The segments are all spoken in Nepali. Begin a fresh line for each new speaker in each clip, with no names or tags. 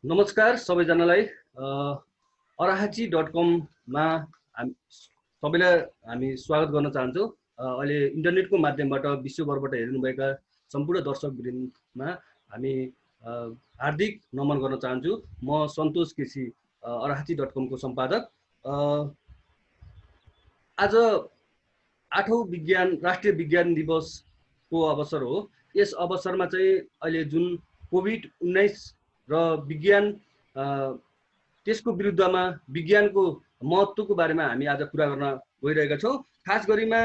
नमस्कार सबैजनालाई। arahachi.com मा सबैलाई हामी स्वागत गर्न चाहन्छौँ। अहिले इन्टरनेटको माध्यमबाट विश्वभरबाट हेर्नुभएका सम्पूर्ण दर्शकवृन्दमा हामी हार्दिक नमन गर्न चाहन्छु। म सन्तोष केसी, arahachi.com को सम्पादक। आज 8औं राष्ट्रिय विज्ञान दिवसको अवसर हो। यस अवसरमा चाहिँ अहिले जुन कोभिड-19 र विज्ञान त्यसको विरुद्धमा विज्ञानको महत्त्वको बारेमा हामी आज कुरा गर्न गइरहेका छौँ। खास गरिमा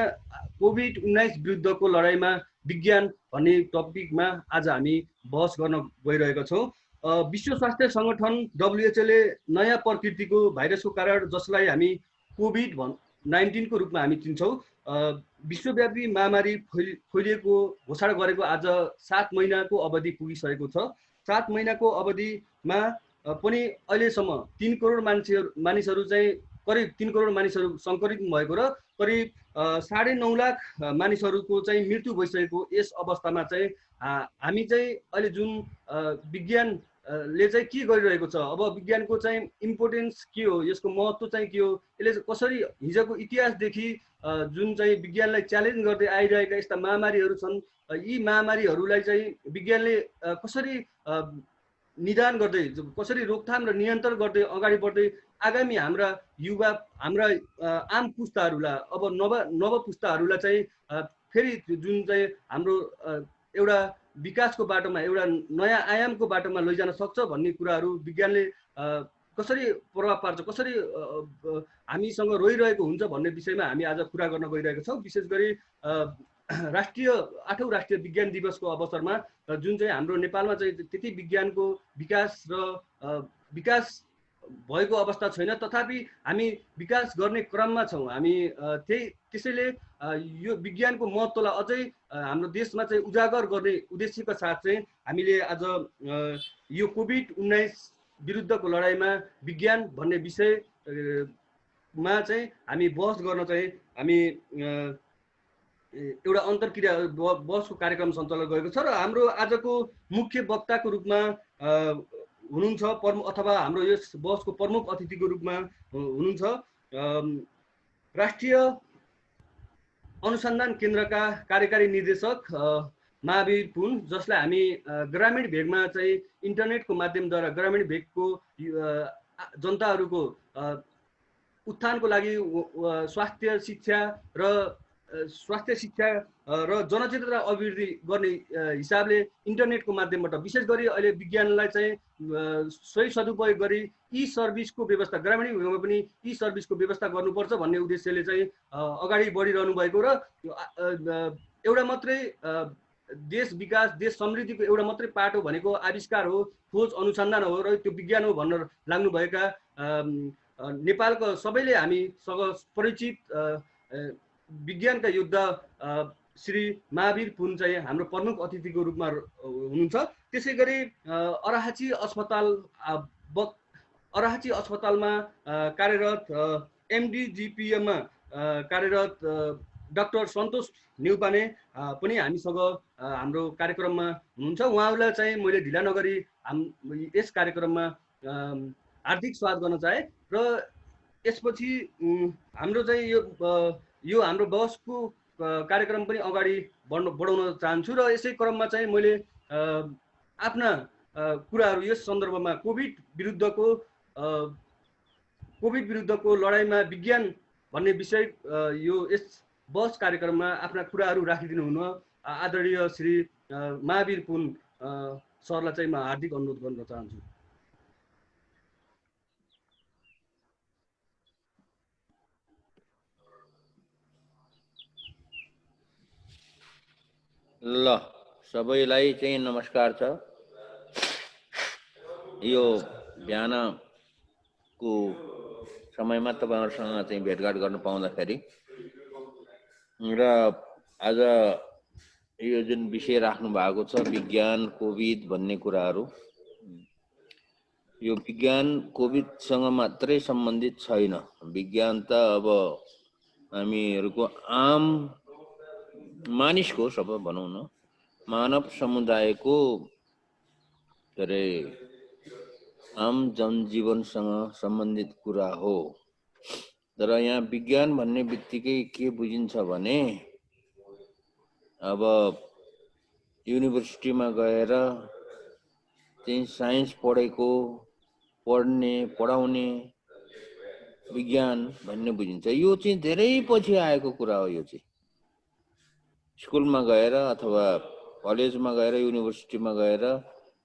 कोभिड-19 विरुद्धको लडाइँमा विज्ञान भन्ने टपिकमा आज हामी बहस गर्न गइरहेका छौँ। विश्व स्वास्थ्य सङ्गठन WHO ले नयाँ प्रकृतिको भाइरसको कारण जसलाई हामी कोभिड-19 को रूपमा हामी चिन्छौँ, विश्वव्यापी महामारी फैलिएको घोषणा गरेको आज 7 महिनाको अवधि पुगिसकेको छ। 7 महिनाको अवधिमा पनि अहिलेसम्म 3 करोड मानिसहरू चाहिँ करिब 3 करोड मानिसहरू सङ्क्रमित भएको र करिब 9.5 लाख मानिसहरूको चाहिँ मृत्यु भइसकेको यस अवस्थामा चाहिँ हामी चाहिँ अहिले जुन विज्ञानले चाहिँ के गरिरहेको छ, अब विज्ञानको चाहिँ इम्पोर्टेन्स के हो, यसको महत्त्व चाहिँ के हो, यसले कसरी हिजोको इतिहासदेखि जुन चाहिँ विज्ञानलाई च्यालेन्ज गर्दै आइरहेका यस्ता महामारीहरू छन्, यी महामारीहरूलाई चाहिँ विज्ञानले कसरी निदान गर्दै, कसरी रोकथाम र नियन्त्रण गर्दै अगाडि बढ्दै आगामी हाम्रा युवा, हाम्रा आम पुस्ताहरूलाई, अब नव पुस्ताहरूलाई चाहिँ फेरि जुन चाहिँ हाम्रो एउटा विकासको बाटोमा, एउटा नयाँ आयामको बाटोमा लैजान सक्छ भन्ने कुराहरू विज्ञानले कसरी प्रभाव पार्छ, कसरी हामीसँग रहिरहेको हुन्छ भन्ने विषयमा हामी आज कुरा गर्न गइरहेका छौँ। विशेष गरी 8औं राष्ट्रिय विज्ञान दिवसको अवसरमा जुन चाहिँ हाम्रो नेपालमा चाहिँ त्यति विज्ञानको विकास भएको अवस्था छैन, तथापि हामी विकास गर्ने क्रममा छौँ। हामी त्यसैले यो विज्ञानको महत्त्वलाई अझै हाम्रो देशमा चाहिँ उजागर गर्ने उद्देश्यका साथ चाहिँ हामीले आज यो कोभिड-19 विरुद्धको लडाइँमा विज्ञान भन्ने विषयमा चाहिँ हामी बहस गर्न चाहिँ हामी एउटा अन्तर्क्रिया बहसको कार्यक्रम सञ्चालन गरेको छ। र हाम्रो आजको मुख्य वक्ताको रूपमा हुनुहुन्छ अथवा हाम्रो यस बहसको प्रमुख अतिथिको रूपमा हुनुहुन्छ राष्ट्रिय अनुसन्धान केन्द्रका कार्यकारी निर्देशक महावीर पुन, जसलाई हामी ग्रामीण भेगमा चाहिँ इन्टरनेटको माध्यमद्वारा ग्रामीण भेगको जनताहरूको उत्थानको लागि स्वास्थ्य शिक्षा र जनचेतना अभिवृद्धि गर्ने हिसाबले इन्टरनेटको माध्यमबाट विशेष गरी अहिले विज्ञानलाई चाहिँ सही सदुपयोग गरी ई सर्भिसको व्यवस्था, ग्रामीण भेगमा पनि ई सर्भिसको व्यवस्था गर्नुपर्छ भन्ने उद्देश्यले चाहिँ अगाडि बढिरहनु भएको र एउटा मात्रै देश विकास, देश समृद्धिको एउटा मात्रै पाटो भनेको आविष्कार हो, खोज अनुसन्धान हो र त्यो विज्ञान हो भनेर लाग्नुभएका नेपालको सबैले हामीसँग परिचित विज्ञानका योद्धा श्री महावीर पुन चाहिँ हाम्रो प्रमुख अतिथिको रूपमा हुनुहुन्छ। त्यसै गरी arahachi अस्पतालमा कार्यरत MDGPMमा कार्यरत डाक्टर सन्तोष नेउपाने पनि हामीसँग हाम्रो कार्यक्रममा हुनुहुन्छ। उहाँहरूलाई चाहिँ मैले ढिला नगरी यस कार्यक्रममा हार्दिक स्वागत गर्न चाहे र यसपछि हाम्रो चाहिँ यो हाम्रो बहसको कार्यक्रम पनि अगाडि बढाउन चाहन्छु र यसै क्रममा चाहिँ मैले आफ्ना कुराहरू यस सन्दर्भमा कोभिड विरुद्धको लडाइँमा विज्ञान भन्ने विषय यस बहस कार्यक्रममा आफ्ना कुराहरू राखिदिनु हुन आदरणीय श्री महावीर पुन सरलाई चाहिँ म हार्दिक अनुरोध गर्न चाहन्छु।
ल सबैलाई चाहिँ नमस्कार छ। यो बिहानको समयमा तपाईहरुसँग चाहिँ भेटघाट गर्न पाउँदाखेरि र आज यो जुन विषय राख्नु भएको छ विज्ञान कोभिड भन्ने कुराहरू, यो विज्ञान कोभिडसँग मात्रै सम्बन्धित छैन। विज्ञान त अब हामीहरूको आम मानिसको सब भनौँ न मानव समुदायको आम जनजीवनसँग सम्बन्धित कुरा हो। तर यहाँ विज्ञान भन्ने बित्तिकै के बुझिन्छ भने अब युनिभर्सिटीमा गएर चाहिँ साइन्स पढेको, पढ्ने, पढाउने विज्ञान भन्ने बुझिन्छ। यो चाहिँ धेरै पछि आएको कुरा हो। यो चाहिँ स्कुलमा गएर अथवा कलेजमा गएर युनिभर्सिटीमा गएर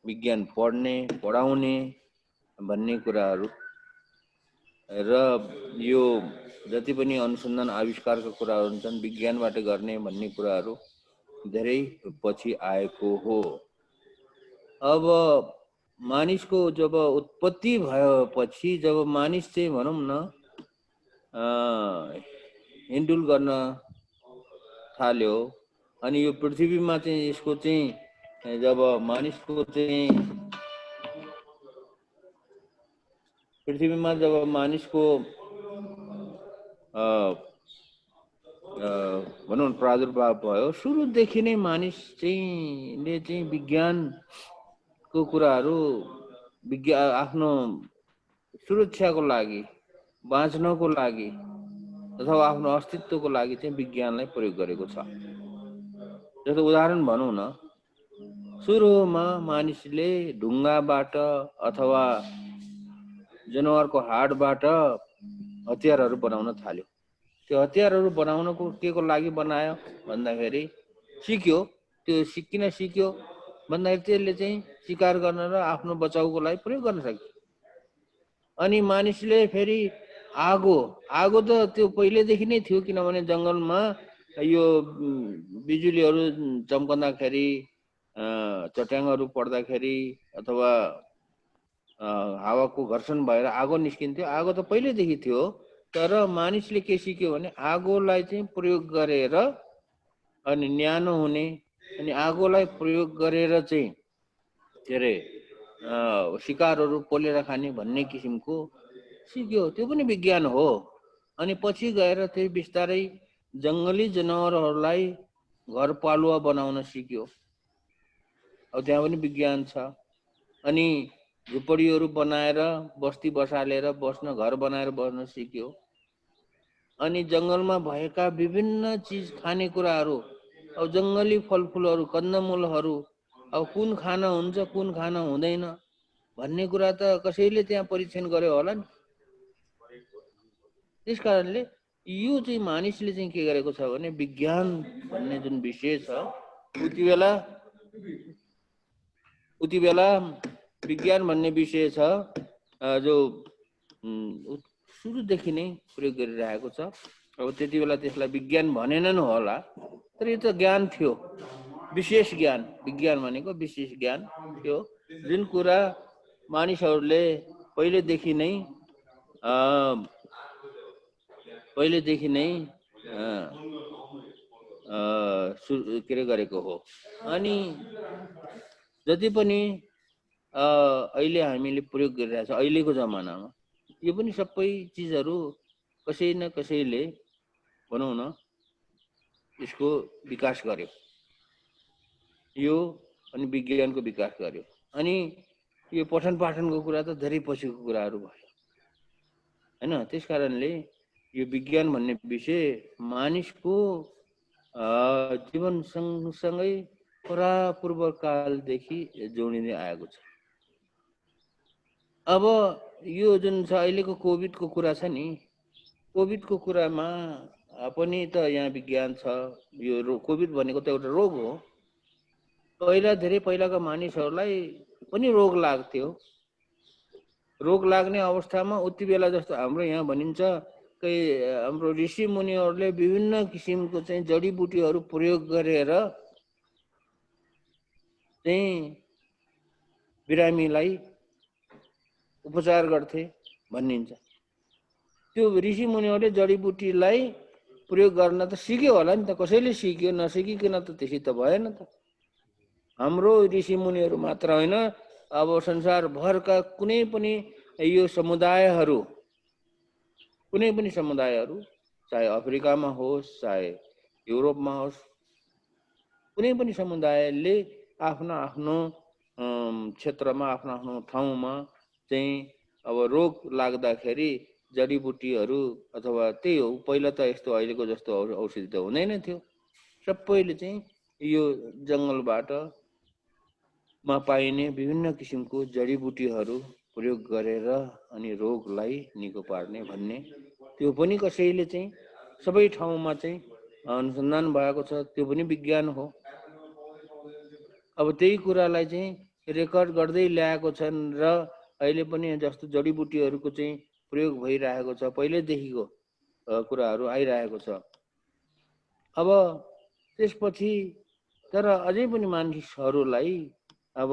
विज्ञान पढ्ने, पढाउने भन्ने कुराहरू र यो जति पनि अनुसन्धान आविष्कारका कुराहरू हुन्छन् विज्ञानबाट गर्ने भन्ने कुराहरू धेरै पछि आएको हो। अब मानिसको जब उत्पत्ति भएपछि जब मानिस चाहिँ भनौँ न हिँडुल गर्न थाल्यो अनि यो पृथ्वीमा चाहिँ यसको चाहिँ जब मानिसको चाहिँ पृथ्वीमा जब मानिसको भनौँ प्रादुर्भाव भयो, सुरुदेखि नै मानिस चाहिँ विज्ञानको कुराहरू आफ्नो सुरक्षाको लागि, बाँच्नको लागि अथवा आफ्नो अस्तित्वको लागि चाहिँ विज्ञानलाई प्रयोग गरेको छ। जस्तो उदाहरण भनौँ न, सुरुमा मानिसले ढुङ्गाबाट अथवा जनावरको हाडबाट हतियारहरू बनाउन थाल्यो। त्यो हतियारहरू बनाउनको के को लागि बनायो भन्दाखेरि सिक्यो। त्यो किन सिक्यो भन्दाखेरि त्यसले चाहिँ शिकार गर्न र आफ्नो बचाउको लागि प्रयोग गर्न सक्यो। अनि मानिसले फेरि आगो त त्यो पहिलेदेखि नै थियो, किनभने जङ्गलमा यो बिजुलीहरू चम्कँदाखेरि, चट्याङहरू पर्दाखेरि अथवा हावाको घर्षण भएर आगो निस्किन्थ्यो। आगो त पहिलेदेखि थियो, तर मानिसले के सिक्यो भने आगोलाई चाहिँ प्रयोग गरेर अनि न्यानो हुने अनि आगोलाई प्रयोग गरेर चाहिँ के अरे शिकारहरू पोलेर खाने भन्ने किसिमको सिक्यो। त्यो पनि विज्ञान हो। अनि पछि गएर त्यही बिस्तारै जङ्गली जनावरहरूलाई घरपालुवा बनाउन सिक्यो। अब त्यहाँ पनि विज्ञान छ। अनि झुपडीहरू बनाएर बस्ती बसालेर बस्न, घर बनाएर बस्न सिक्यो। अनि जङ्गलमा भएका विभिन्न चिज खानेकुराहरू, अब जङ्गली फलफुलहरू, कन्दमूलहरू अब कुन खाना हुन्छ कुन खाना हुँदैन भन्ने कुरा त कसैले त्यहाँ परीक्षण गर्यो होला नि। त्यस कारणले यो चाहिँ मानिसले चाहिँ के गरेको छ भने विज्ञान भन्ने जुन विषय छ उति बेला विज्ञान भन्ने विषय छ जो सुरुदेखि नै प्रयोग गरिरहेको छ। अब त्यति बेला त्यसलाई विज्ञान भनेनन् होला, तर यो त ज्ञान थियो, विशेष ज्ञान। विज्ञान भनेको विशेष ज्ञान थियो, जुन कुरा मानिसहरूले पहिलेदेखि नै के अरे गरेको हो। अनि जति पनि अहिले हामीले प्रयोग गरिरहेछ अहिलेको जमानामा, यो पनि सबै चिजहरू कसै न कसैले भनौँ न यसको विकास गर्यो, यो अनि विज्ञानको विकास गर्यो। अनि यो पठन पाठनको कुरा त धेरै पछिको कुराहरू भयो हैन। त्यस कारणले यो विज्ञान भन्ने विषय मानिसको जीवन सँगसँगै परापूर्व कालदेखि जोडिँदै आएको छ। अब यो जुन छ अहिलेको कोभिडको कुरा छ नि, कोभिडको कुरामा पनि त यहाँ विज्ञान छ। यो कोभिड भनेको त एउटा रोग हो। धेरै पहिलाका मानिसहरूलाई पनि रोग लाग्थ्यो। रोग लाग्ने अवस्थामा उति बेला जस्तो हाम्रो यहाँ भनिन्छ हाम्रो ऋषि मुनिहरूले विभिन्न किसिमको चाहिँ जडीबुटीहरू प्रयोग गरेर चाहिँ बिरामीलाई उपचार गर्थे भनिन्छ। त्यो ऋषि मुनिहरूले जडीबुटीलाई प्रयोग गर्न त सिक्यो होला नि त, कसैले सिक्यो, नसिकिकन त त्यसै त भएन त। हाम्रो ऋषि मुनिहरू मात्र होइन, अब संसारभरका कुनै पनि यो समुदायहरू, चाहे अफ्रिकामा होस् चाहे युरोपमा होस्, कुनै पनि समुदायले आफ्नो आफ्नो क्षेत्रमा आफ्नो आफ्नो ठाउँमा चाहिँ अब रोग लाग्दाखेरि जडीबुटीहरू अथवा त्यही हो, पहिला त यस्तो अहिलेको जस्तो औषधि त हुँदैन थियो। सबैले चाहिँ यो जङ्गलबाट मा पाइने विभिन्न किसिमको जडीबुटीहरू प्रयोग गरेर अनि रोगलाई निको पार्ने भन्ने, त्यो पनि कसैले चाहिँ सबै ठाउँमा चाहिँ अनुसन्धान भएको छ, त्यो पनि विज्ञान हो। अब त्यही कुरालाई चाहिँ रेकर्ड गर्दै ल्याएको छन् र अहिले पनि जस्तो जडीबुटीहरूको चाहिँ प्रयोग भइरहेको छ, पहिल्यैदेखिको कुराहरू आइरहेको छ। अब त्यसपछि तर अझै पनि मानिसहरूलाई अब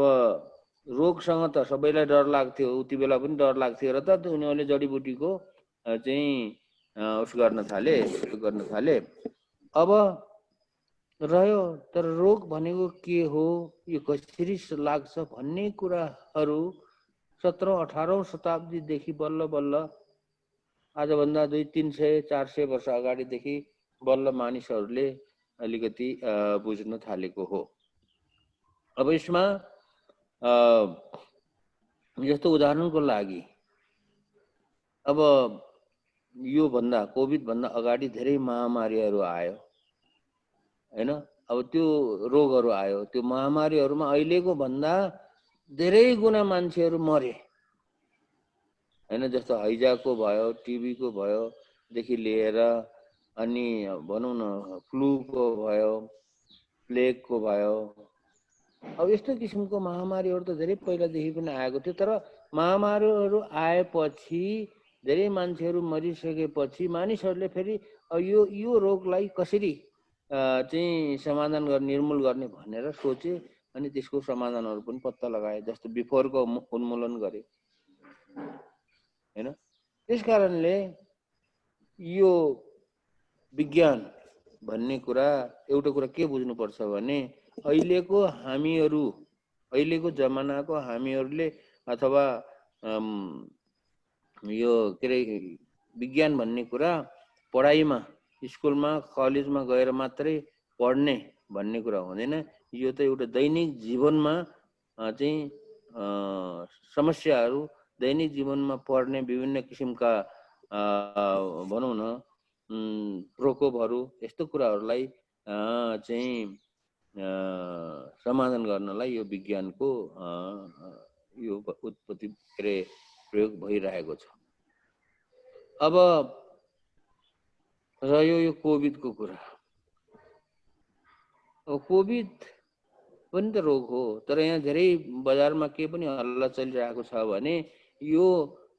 रोगसँग त सबैलाई डर लाग्थ्यो, उति बेला पनि डर लाग्थ्यो र त उनीहरूले जडीबुटीको चाहिँ उस गर्न थाले, गर्न थाले। अब रह्यो तर रोग भनेको के हो, यो कसरी लाग्छ भन्ने कुराहरू 17औं 18औं शताब्दीदेखि बल्ल बल्ल आजभन्दा 200-300-400 वर्ष अगाडिदेखि बल्ल मानिसहरूले अलिकति बुझ्न थालेको हो। अब यसमा जस्तो उदाहरणको लागि अब यो भन्दा कोभिड भन्दा अगाडि धेरै महामारीहरू आयो हैन। अब त्यो रोगहरू आयो, त्यो महामारीहरूमा अहिलेको भन्दा धेरै गुणा मान्छेहरू मरे हैन। जस्तो हैजाको भयो, टिबीको भयो देखि लिएर अनि भनौँ न फ्लूको भयो, प्लेगको भयो। अब यस्तो किसिमको महामारीहरू त धेरै पहिलादेखि पनि आएको थियो, तर महामारीहरू आएपछि धेरै मान्छेहरू मरिसकेपछि मानिसहरूले फेरि यो रोगलाई कसरी चाहिँ समाधान गर्ने, निर्मूल गर्ने भनेर सोचे अनि त्यसको समाधानहरू पनि पत्ता लगाए, जस्तो बिफोरको उन्मूलन गरे हैन। त्यसकारणले यो विज्ञान भन्ने कुरा, एउटा कुरा के बुझ्नुपर्छ भने अहिलेको हामीहरू, अहिलेको जमानाको हामीहरूले अथवा यो के अरे विज्ञान भन्ने कुरा पढाइमा, स्कुलमा कलेजमा गएर मात्रै पढ्ने भन्ने कुरा हुँदैन। यो त एउटा दैनिक जीवनमा चाहिँ समस्याहरू, दैनिक जीवनमा पर्ने विभिन्न किसिमका भनौँ न प्रकोपहरू, यस्तो कुराहरूलाई चाहिँ समाधान गर्नलाई यो विज्ञानको यो उत्पत्ति के अरे प्रयोग भइरहेको छ। अब रह्यो यो कोभिडको कुरा। अब कोभिड पनि त रोग हो, तर यहाँ धेरै बजारमा के पनि हल्ला चलिरहेको छ भने यो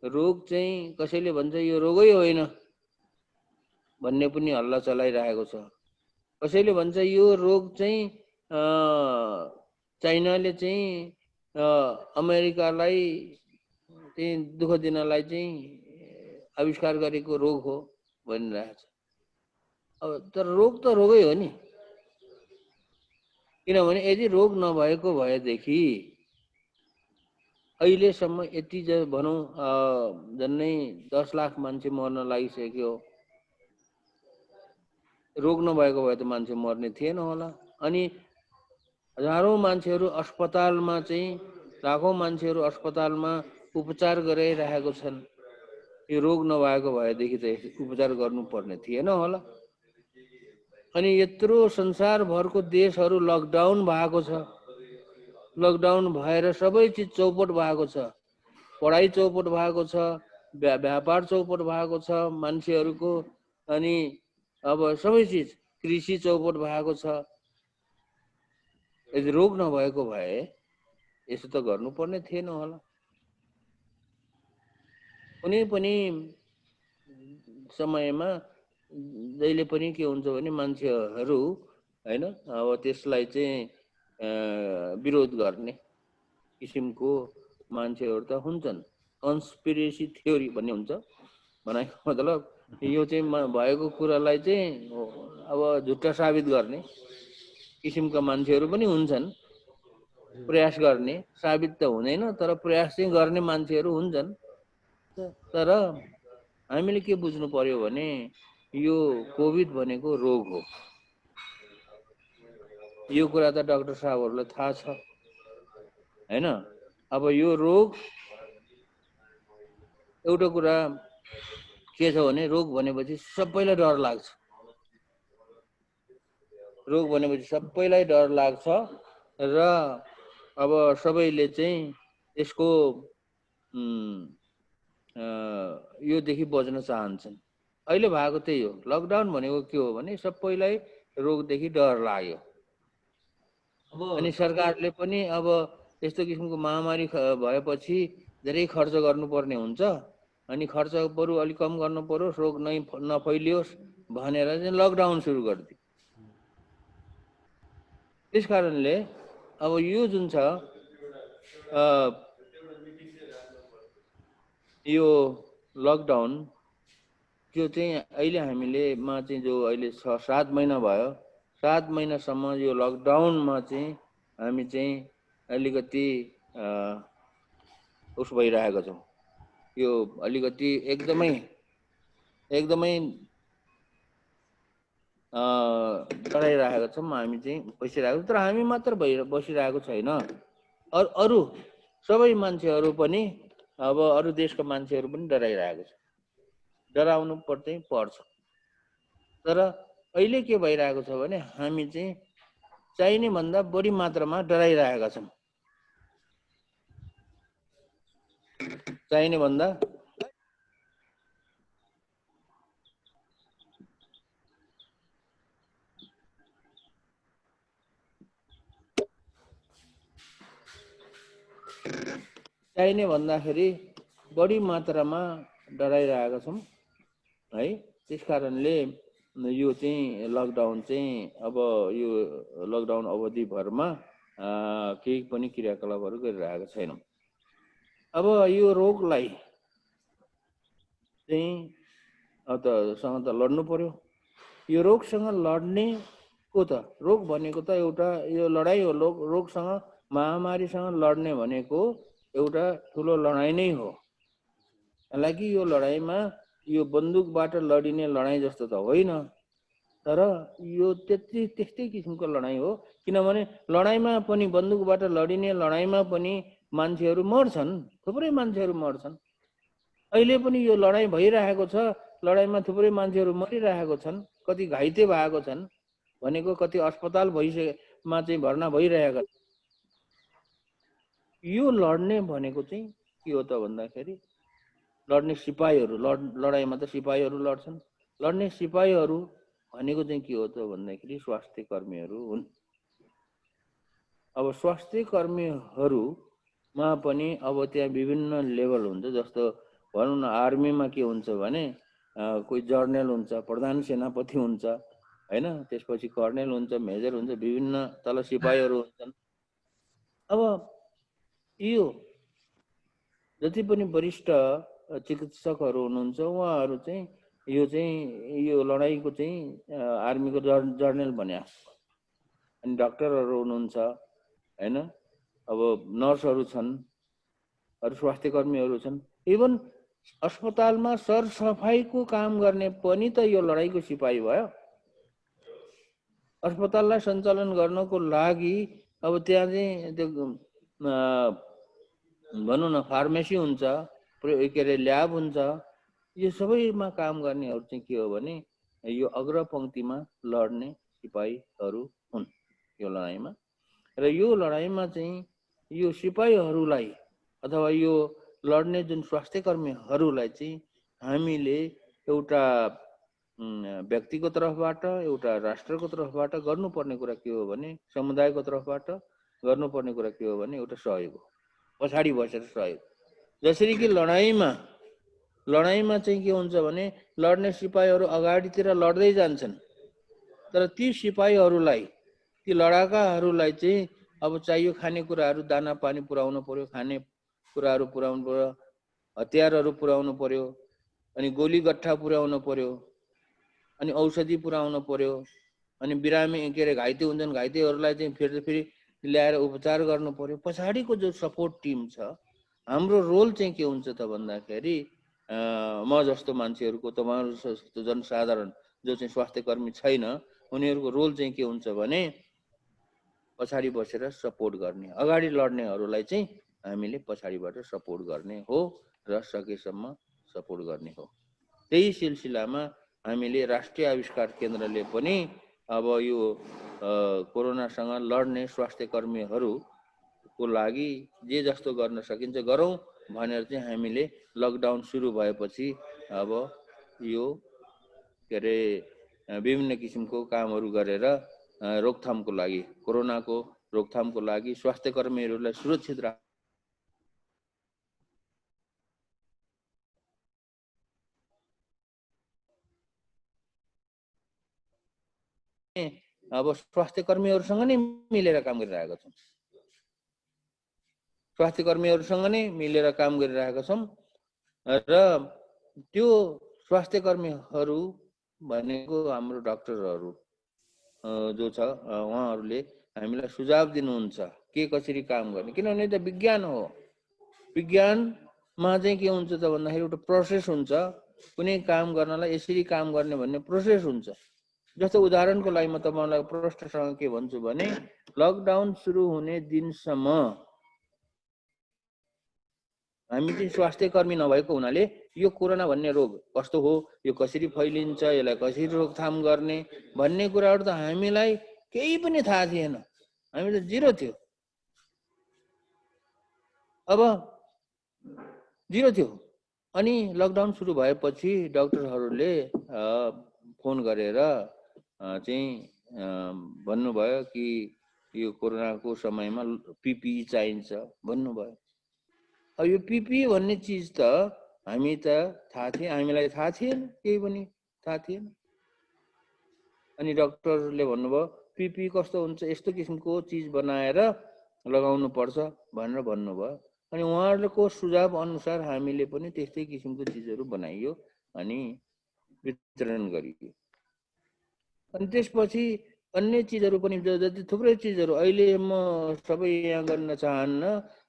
रोग चाहिँ कसैले भन्छ यो रोगै होइन भन्ने पनि हल्ला चलाइरहेको छ। कसैले भन्छ यो रोग चाहिँ चाइनाले चाहिँ अमेरिकालाई चाहिँ दुःख दिनलाई चाहिँ आविष्कार गरेको रोग हो भनिरहेको छ। अब तर रोग त रोगै हो नि, किनभने यदि रोग नभएको भएदेखि अहिलेसम्म यति भनौँ झन्नै 10 लाख मान्छे मर्न लागिसक्यो। रोग नभएको भए त मान्छे मर्ने थिएन होला। अनि हजारौं मान्छेहरू अस्पतालमा चाहिँ, लाखौं मान्छेहरू अस्पतालमा उपचार गराइरहेको छन्। यो रोग नभएको भएदेखि त उपचार गर्नुपर्ने थिएन होला। अनि यत्रो संसारभरको देशहरू लकडाउन भएको छ, लकडाउन भएर सबै चिज चौपट भएको छ। पढाइ चौपट भएको छ, व्यापार चौपट भएको छ मान्छेहरूको, अनि अब सबै चिज, कृषि चौपट भएको छ। यदि रोग नभएको भए यसो त गर्नुपर्ने थिएन होला। कुनै पनि समयमा जहिले पनि के हुन्छ भने मान्छेहरू हैन, अब त्यसलाई चाहिँ विरोध गर्ने किसिमको मान्छेहरू त हुन्छन्। कन्स्पिरेसी थ्योरी भन्ने हुन्छ, भनेको मतलब यो चाहिँ भएको कुरालाई चाहिँ अब झुट्टा साबित गर्ने किसिमका मान्छेहरू पनि हुन्छन्। प्रयास गर्ने, साबित त हुँदैन तर प्रयास चाहिँ गर्ने मान्छेहरू हुन्छन्। तर हामीले के बुझ्नु पर्यो भने यो कोभिड भनेको रोग हो। यो कुरा त डाक्टर साहबहरूलाई थाहा छ हैन। अब यो रोग एउटा कुरा के छ भने रोग भनेपछि सबैलाई डर लाग्छ। रोग भनेपछि सबैलाई डर लाग्छ र अब सबैले चाहिँ यसको योदेखि बच्न चाहन्छन्। अहिले भएको त्यही हो। लकडाउन भनेको के हो भने सबैलाई रोगदेखि डर लाग्यो। अनि सरकारले पनि अब यस्तो किसिमको महामारी भएपछि धेरै खर्च गर्नुपर्ने हुन्छ। अनि खर्च बरु अलिक कम गर्नु पर्यो, रोग नफैलियोस् भनेर चाहिँ लकडाउन सुरु गरिदियो। त्यस कारणले अब यो जुन छ यो लकडाउन त्यो चाहिँ अहिले हामीले चाहिँ जो अहिले 7 महिना भयो, 7 महिनासम्म यो लकडाउनमा चाहिँ हामी चाहिँ अलिकति उस भइरहेको छौँ। यो अलिकति एकदमै डराइरहेको छौँ हामी चाहिँ बसिरहेको। तर हामी मात्र बसिरहेको छैन, अरू सबै मान्छेहरू पनि अब अरू देशका मान्छेहरू पनि डराइरहेको छ। डराउनु पर्छ। तर अहिले के भइरहेको छ भने हामी चाहिँ चाहिने भन्दा बढी मात्रामा डराइरहेका छौँ। चाहिने भन्दा भन्दाखेरि बढी मात्रामा डराइरहेका छौँ है। त्यस कारणले यो चाहिँ लकडाउन चाहिँ अब यो लकडाउन अवधिभरमा केही पनि क्रियाकलापहरू गरिरहेका छैनौँ। अब यो रोगलाई चाहिँ सँग त लड्नु पर्यो। यो रोगसँग लड्ने को त रोग भनेको त एउटा यो लडाइँ हो। रोगसँग महामारीसँग लड्ने भनेको एउटा ठुलो लडाइँ नै हो। हालाकि यो लडाइँमा यो बन्दुकबाट लडिने लडाइँ जस्तो त होइन, तर यो त्यस्तै किसिमको लडाइँ हो। किनभने लडाइँमा पनि बन्दुकबाट लडिने लडाइँमा पनि मान्छेहरू मर्छन्, थुप्रै मान्छेहरू मर्छन्। अहिले पनि यो लडाइँ भइरहेको छ, लडाइँमा थुप्रै मान्छेहरू मरिरहेको छन्, कति घाइते भएको छन् भनेको, कति अस्पताल मा चाहिँ भर्ना भइरहेका छन्। यो लड्ने भनेको चाहिँ के हो त भन्दाखेरि लड्ने सिपाहीहरू, लडाइँमा त सिपाहीहरू लड्छन्। लड्ने सिपाहीहरू भनेको चाहिँ के हो त भन्दाखेरि स्वास्थ्य कर्मीहरू हुन्। अब स्वास्थ्य कर्मीहरूमा पनि अब त्यहाँ विभिन्न लेभल हुन्छ। जस्तो भनौँ न आर्मीमा के हुन्छ भने कोही जर्नल हुन्छ, प्रधान सेनापति हुन्छ हैन, त्यसपछि कर्नेल हुन्छ, मेजर हुन्छ, विभिन्न तल सिपाहीहरू हुन्छन्। अब यो जति पनि वरिष्ठ चिकित्सकहरू हुनुहुन्छ उहाँहरू चाहिँ यो लडाइँको चाहिँ आर्मीको जर्नल भने। अनि डाक्टरहरू हुनुहुन्छ हैन, अब नर्सहरू छन्, अरू स्वास्थ्य कर्मीहरू छन्। इभन अस्पतालमा सरसफाइको काम गर्ने पनि त यो लडाइँको सिपाही भयो। अस्पताललाई सञ्चालन गर्नको लागि अब त्यहाँ चाहिँ त्यो भनौँ न फार्मेसी हुन्छ, के अरे ल्याब हुन्छ। यो सबैमा काम गर्नेहरू चाहिँ के हो भने यो अग्रपङ्क्तिमा लड्ने सिपाहीहरू हुन् यो लडाइँमा। र यो लडाइँमा चाहिँ यो सिपाहीहरूलाई अथवा यो लड्ने जुन स्वास्थ्य कर्मीहरूलाई चाहिँ हामीले एउटा व्यक्तिको तर्फबाट, एउटा राष्ट्रको तर्फबाट गर्नुपर्ने कुरा के हो भने, समुदायको तर्फबाट गर्नुपर्ने कुरा के हो भने एउटा सहयोग हो, पछाडि बसेर सहयोग। जसरी कि लडाइँमा चाहिँ के हुन्छ भने लड्ने सिपाहीहरू अगाडितिर लड्दै जान्छन्, तर ती सिपाहीहरूलाई, ती लडाकाहरूलाई चाहिँ अब चाहियो खानेकुराहरू, दाना पानी पुर्याउनु पर्यो, खाने कुराहरू पुर्याउनु पर्यो, हतियारहरू पुर्याउनु पर्यो, अनि गोली गट्ठा पुर्याउनु पर्यो, अनि औषधि पुर्याउनु पर्यो, अनि बिरामी के अरे घाइते हुन्छन्, घाइतेहरूलाई चाहिँ फेरि ल्याएर उपचार गर्नु पर्यो। पछाडिको जो सपोर्ट टिम छ, हाम्रो रोल चाहिँ के हुन्छ त भन्दाखेरि म जस्तो मान्छेहरूको, तपाईँहरू जस्तो जनसाधारण जो चाहिँ स्वास्थ्य कर्मी छैन, उनीहरूको रोल चाहिँ के हुन्छ भने पछाडि बसेर सपोर्ट गर्ने, अगाडि लड्नेहरूलाई चाहिँ हामीले पछाडिबाट सपोर्ट गर्ने हो र सकेसम्म सपोर्ट गर्ने हो। त्यही सिलसिलामा हामीले राष्ट्रिय आविष्कार केन्द्रले पनि अब यो कोरोनासँग लड्ने स्वास्थ्य कर्मीहरूको लागि जे जस्तो गर्न सकिन्छ गरौँ भनेर चाहिँ हामीले लकडाउन सुरु भएपछि अब यो के अरे विभिन्न किसिमको कामहरू गरेर रोकथामको लागि, कोरोनाको रोकथामको लागि स्वास्थ्य कर्मीहरूलाई सुरक्षित राख्न अब स्वास्थ्य कर्मीहरूसँग नै मिलेर काम गरिरहेका छौँ। स्वास्थ्य कर्मीहरूसँग नै मिलेर काम गरिरहेका छौँ र त्यो स्वास्थ्य कर्मीहरू भनेको हाम्रो डाक्टरहरू जो छ उहाँहरूले हामीलाई सुझाव दिनुहुन्छ के कसरी काम गर्ने, किनभने त विज्ञान हो। विज्ञानमा चाहिँ के हुन्छ त भन्दाखेरि एउटा प्रोसेस हुन्छ, कुनै काम गर्नलाई यसरी काम गर्ने भन्ने प्रोसेस हुन्छ। जस्तो उदाहरणको लागि म तपाईँलाई प्रष्टसँग के भन्छु भने लकडाउन सुरु हुने दिनसम्म हामी चाहिँ स्वास्थ्य कर्मी नभएको हुनाले यो कोरोना भन्ने रोग कस्तो हो, यो कसरी फैलिन्छ, यसलाई कसरी रोकथाम गर्ने भन्ने कुराहरू त हामीलाई केही पनि थाहा थिएन। हामी त जिरो थियो। अब जिरो थियो। अनि लकडाउन सुरु भएपछि डाक्टरहरूले फोन गरेर चाहिँ भन्नुभयो कि यो कोरोनाको समयमा पिपिई चाहिन्छ भन्नुभयो। अब यो पिपिई भन्ने चिज त हामी त थाहा थिएन, हामीलाई थाहा थिएन, केही पनि थाहा थिएन। अनि डाक्टरले भन्नुभयो पिपिई कस्तो हुन्छ, यस्तो किसिमको चिज बनाएर लगाउनु पर्छ भनेर भन्नुभयो। अनि उहाँहरूको सुझाव अनुसार हामीले पनि त्यस्तै किसिमको चिजहरू बनाइयो अनि वितरण गरियो। अनि त्यसपछि अन्य चिजहरू पनि जति थुप्रै चिजहरू अहिले म सबै यहाँ गर्न चाहन्न।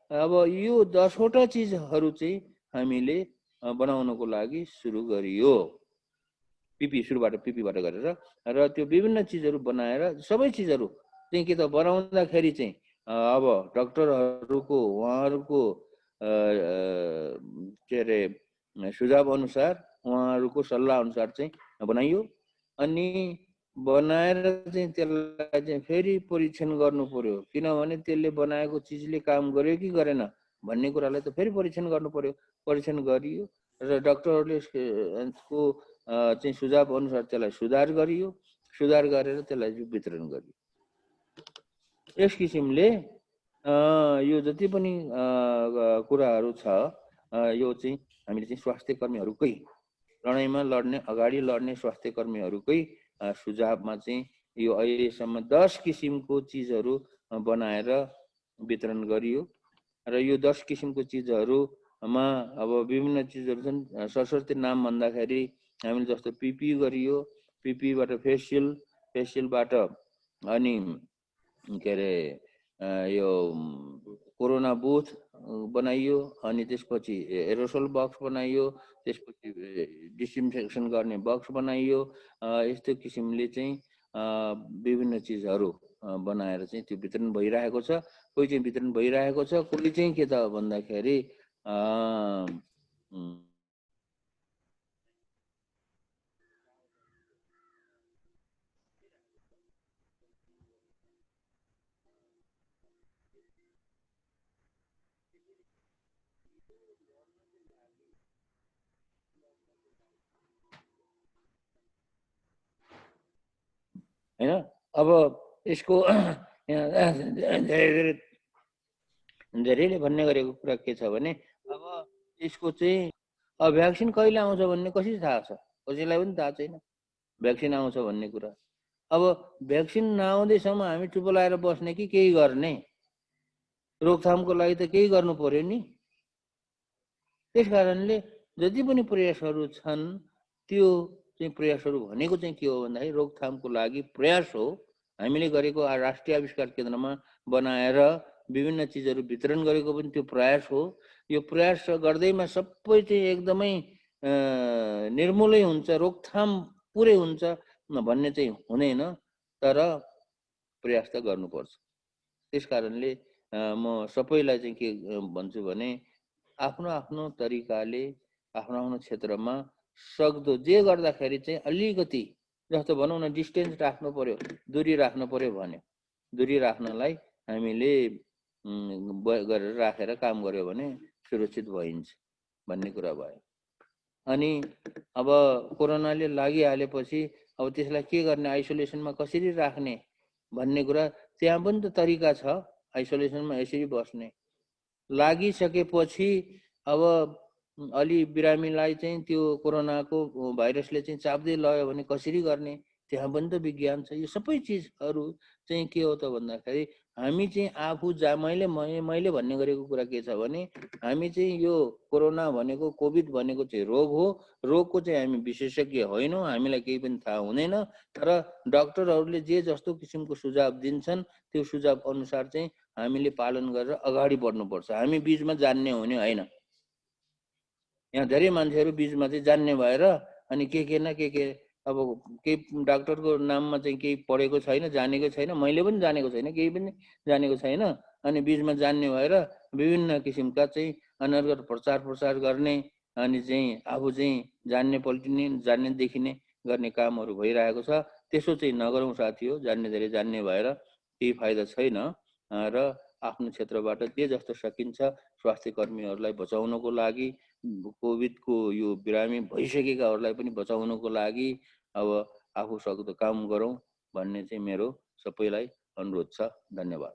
अब यो 10वटा चिजहरू चाहिँ हामीले बनाउनको लागि सुरु गरियो। सुरुबाट पिपीबाट गरेर र त्यो विभिन्न चिजहरू बनाएर सबै चिजहरू चाहिँ के त बनाउँदाखेरि चाहिँ अब डाक्टरहरूको उहाँहरूको के अरे सुझाव अनुसार उहाँहरूको सल्लाह अनुसार चाहिँ बनाइयो। अनि बनाएर चाहिँ त्यसलाई चाहिँ फेरि परीक्षण गर्नु पर्यो, किनभने त्यसले बनाएको चिजले काम गर्यो कि गरेन भन्ने कुरालाई त फेरि परीक्षण गर्नु पर्यो। परीक्षण गरियो र डाक्टरहरूले को चाहिँ सुझाव अनुसार त्यसलाई सुधार गरियो। सुधार गरेर त्यसलाई वितरण गरियो। यस किसिमले यो जति पनि कुराहरू छ यो चाहिँ हामीले चाहिँ स्वास्थ्य कर्मीहरूकै लडाइँमा लड्ने अगाडि लड्ने स्वास्थ्य कर्मीहरूकै सुझावमा चाहिँ यो अहिलेसम्म 10 किसिमको चिजहरू बनाएर वितरण गरियो। र यो 10 किसिमको चिजहरूमा अब विभिन्न चिजहरू छन्। सरस्वती नाम भन्दाखेरि हामीले जस्तो पिपी गरियो, पिपीबाट फेसियलबाट अनि के अरे यो कोरोना बुथ बनाइयो। अनि त्यसपछि एरोसोल बक्स बनाइयो, त्यसपछि डिसइन्फेक्सन गर्ने बक्स बनाइयो। यस्तो किसिमले चाहिँ विभिन्न चिजहरू बनाएर चाहिँ त्यो वितरण भइरहेको छ। कोही चाहिँ वितरण भइरहेको छ, कोही चाहिँ के त भन्दाखेरि हैन। अब यसको धेरैले भन्ने गरेको कुरा के छ भने अब यसको चाहिँ भ्याक्सिन कहिले आउँछ भन्ने कसरी थाहा छ, कसैलाई पनि थाहा छैन भ्याक्सिन आउँछ भन्ने कुरा। अब भ्याक्सिन नआउँदैसम्म हामी चुप लाएर बस्ने कि केही गर्ने? रोकथामको लागि त केही गर्नु पर्यो नि। त्यस कारणले जति पनि प्रयासहरू छन् त्यो चाहिँ प्रयासहरू भनेको चाहिँ के हो भन्दाखेरि रोकथामको लागि प्रयास हो। हामीले गरेको राष्ट्रिय आविष्कार केन्द्रमा बनाएर विभिन्न चिजहरू वितरण गरेको पनि त्यो प्रयास हो। यो प्रयास गर्दैमा सबै चाहिँ एकदमै निर्मूलै हुन्छ, रोकथाम पुरै हुन्छ भन्ने चाहिँ हुँदैन, तर प्रयास त गर्नुपर्छ। त्यस कारणले म सबैलाई चाहिँ के भन्छु भने आफ्नो आफ्नो तरिकाले आफ्नो आफ्नो क्षेत्रमा सक्दो जे गर्दाखेरि चाहिँ अलिकति जस्तो भनौँ न डिस्टेन्स राख्नु पर्यो, दूरी राख्नु पर्यो भन्यो, दूरी राख्नलाई हामीले गरेर राखेर काम गर्यो भने सुरक्षित भइन्छ भन्ने कुरा भयो। अनि अब कोरोनाले लागिहालेपछि अब त्यसलाई के गर्ने, आइसोलेसनमा कसरी राख्ने भन्ने कुरा त्यहाँ पनि त तरिका छ। आइसोलेसनमा यसरी बस्ने, लागिसकेपछि अब अलि बिरामीलाई चाहिँ त्यो कोरोनाको भाइरसले चाहिँ चाप्दै लग्यो भने कसरी गर्ने, त्यहाँ पनि त विज्ञान छ। यो सबै चिजहरू चाहिँ के हो त भन्दाखेरि हामी चाहिँ आफू मैले भन्ने गरेको कुरा के छ भने हामी चाहिँ यो कोरोना भनेको कोभिड भनेको चाहिँ रोग हो, रोगको चाहिँ हामी विशेषज्ञ होइनौँ, हामीलाई केही पनि थाहा हुँदैन। तर डाक्टरहरूले जे जस्तो किसिमको सुझाव दिन्छन् त्यो सुझाव अनुसार चाहिँ हामीले पालन गरेर अगाडि बढ्नुपर्छ। हामी बिचमा जान्ने हुने होइन। यहाँ धेरै मान्छेहरू बिचमा चाहिँ जान्ने भएर अनि के न के अब केही डाक्टरको नाममा चाहिँ केही पढेको छैन, जानेको छैन, मैले पनि जानेको छैन, केही पनि जानेको छैन, अनि बिचमा जान्ने भएर विभिन्न किसिमका चाहिँ अनर्गल प्रचार गर्ने अनि चाहिँ आफू चाहिँ जान्ने पल्टिने जान्ने देखिने गर्ने कामहरू भइरहेको छ। त्यसो चाहिँ नगरौँ साथी हो। जान्ने धेरै जान्ने भएर केही फाइदा छैन र आफ्नो क्षेत्रबाट जे जस्तो सकिन्छ स्वास्थ्य कर्मीहरूलाई बचाउनको लागि, कोभिडको यो बिरामी भइसकेकाहरूलाई पनि बचाउनको लागि अब आफू सक्दो काम गरौँ भन्ने चाहिँ मेरो सबैलाई अनुरोध छ। धन्यवाद।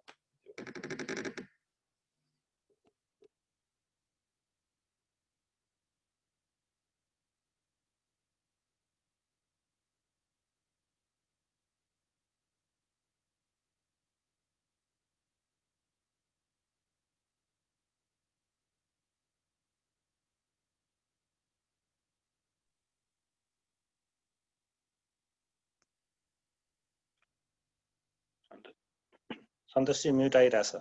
सन्तोषजी म्युट आइरहेछ।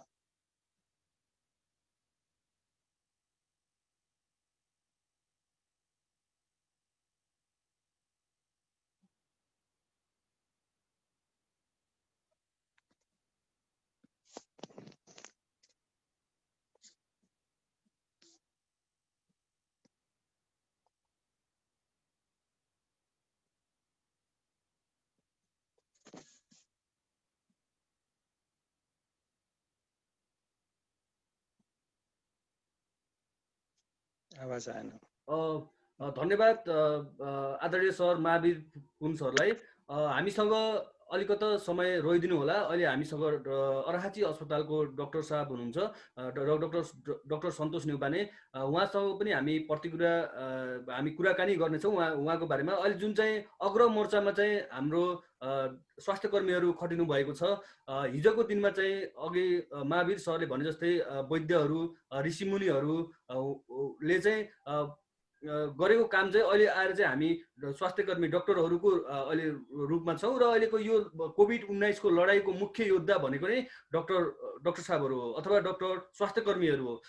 आवाज आएन।
धन्यवाद आदरणीय सर महावीर पुन सरलाई। हामीसँग अलिकता समय रोइदिनु होला। अहिले हामीसँग अर्हाची अस्पतालको डाक्टर साहब हुनुहुन्छ, डाक्टर सन्तोष नेउपाने, उहाँसँग पनि हामी प्रतिक्रिया हामी कुराकानी गर्नेछौँ उहाँको बारेमा। अहिले जुन चाहिँ अग्र मोर्चामा चाहिँ हाम्रो स्वास्थ्य कर्मीहरू खटिनु भएको छ। हिजोको दिनमा चाहिँ अघि महावीर सरले भने जस्तै वैद्यहरू ऋषिमुनिहरूले चाहिँ गरेको काम चाहिँ अहिले आएर चाहिँ हामी स्वास्थ्य कर्मी डाक्टरहरूको अहिले रूपमा छौँ र अहिलेको यो कोभिड-19 को लडाइँको मुख्य योद्धा भनेको नै डाक्टर साहबहरू हो अथवा डाक्टर स्वास्थ्य कर्मीहरू हो।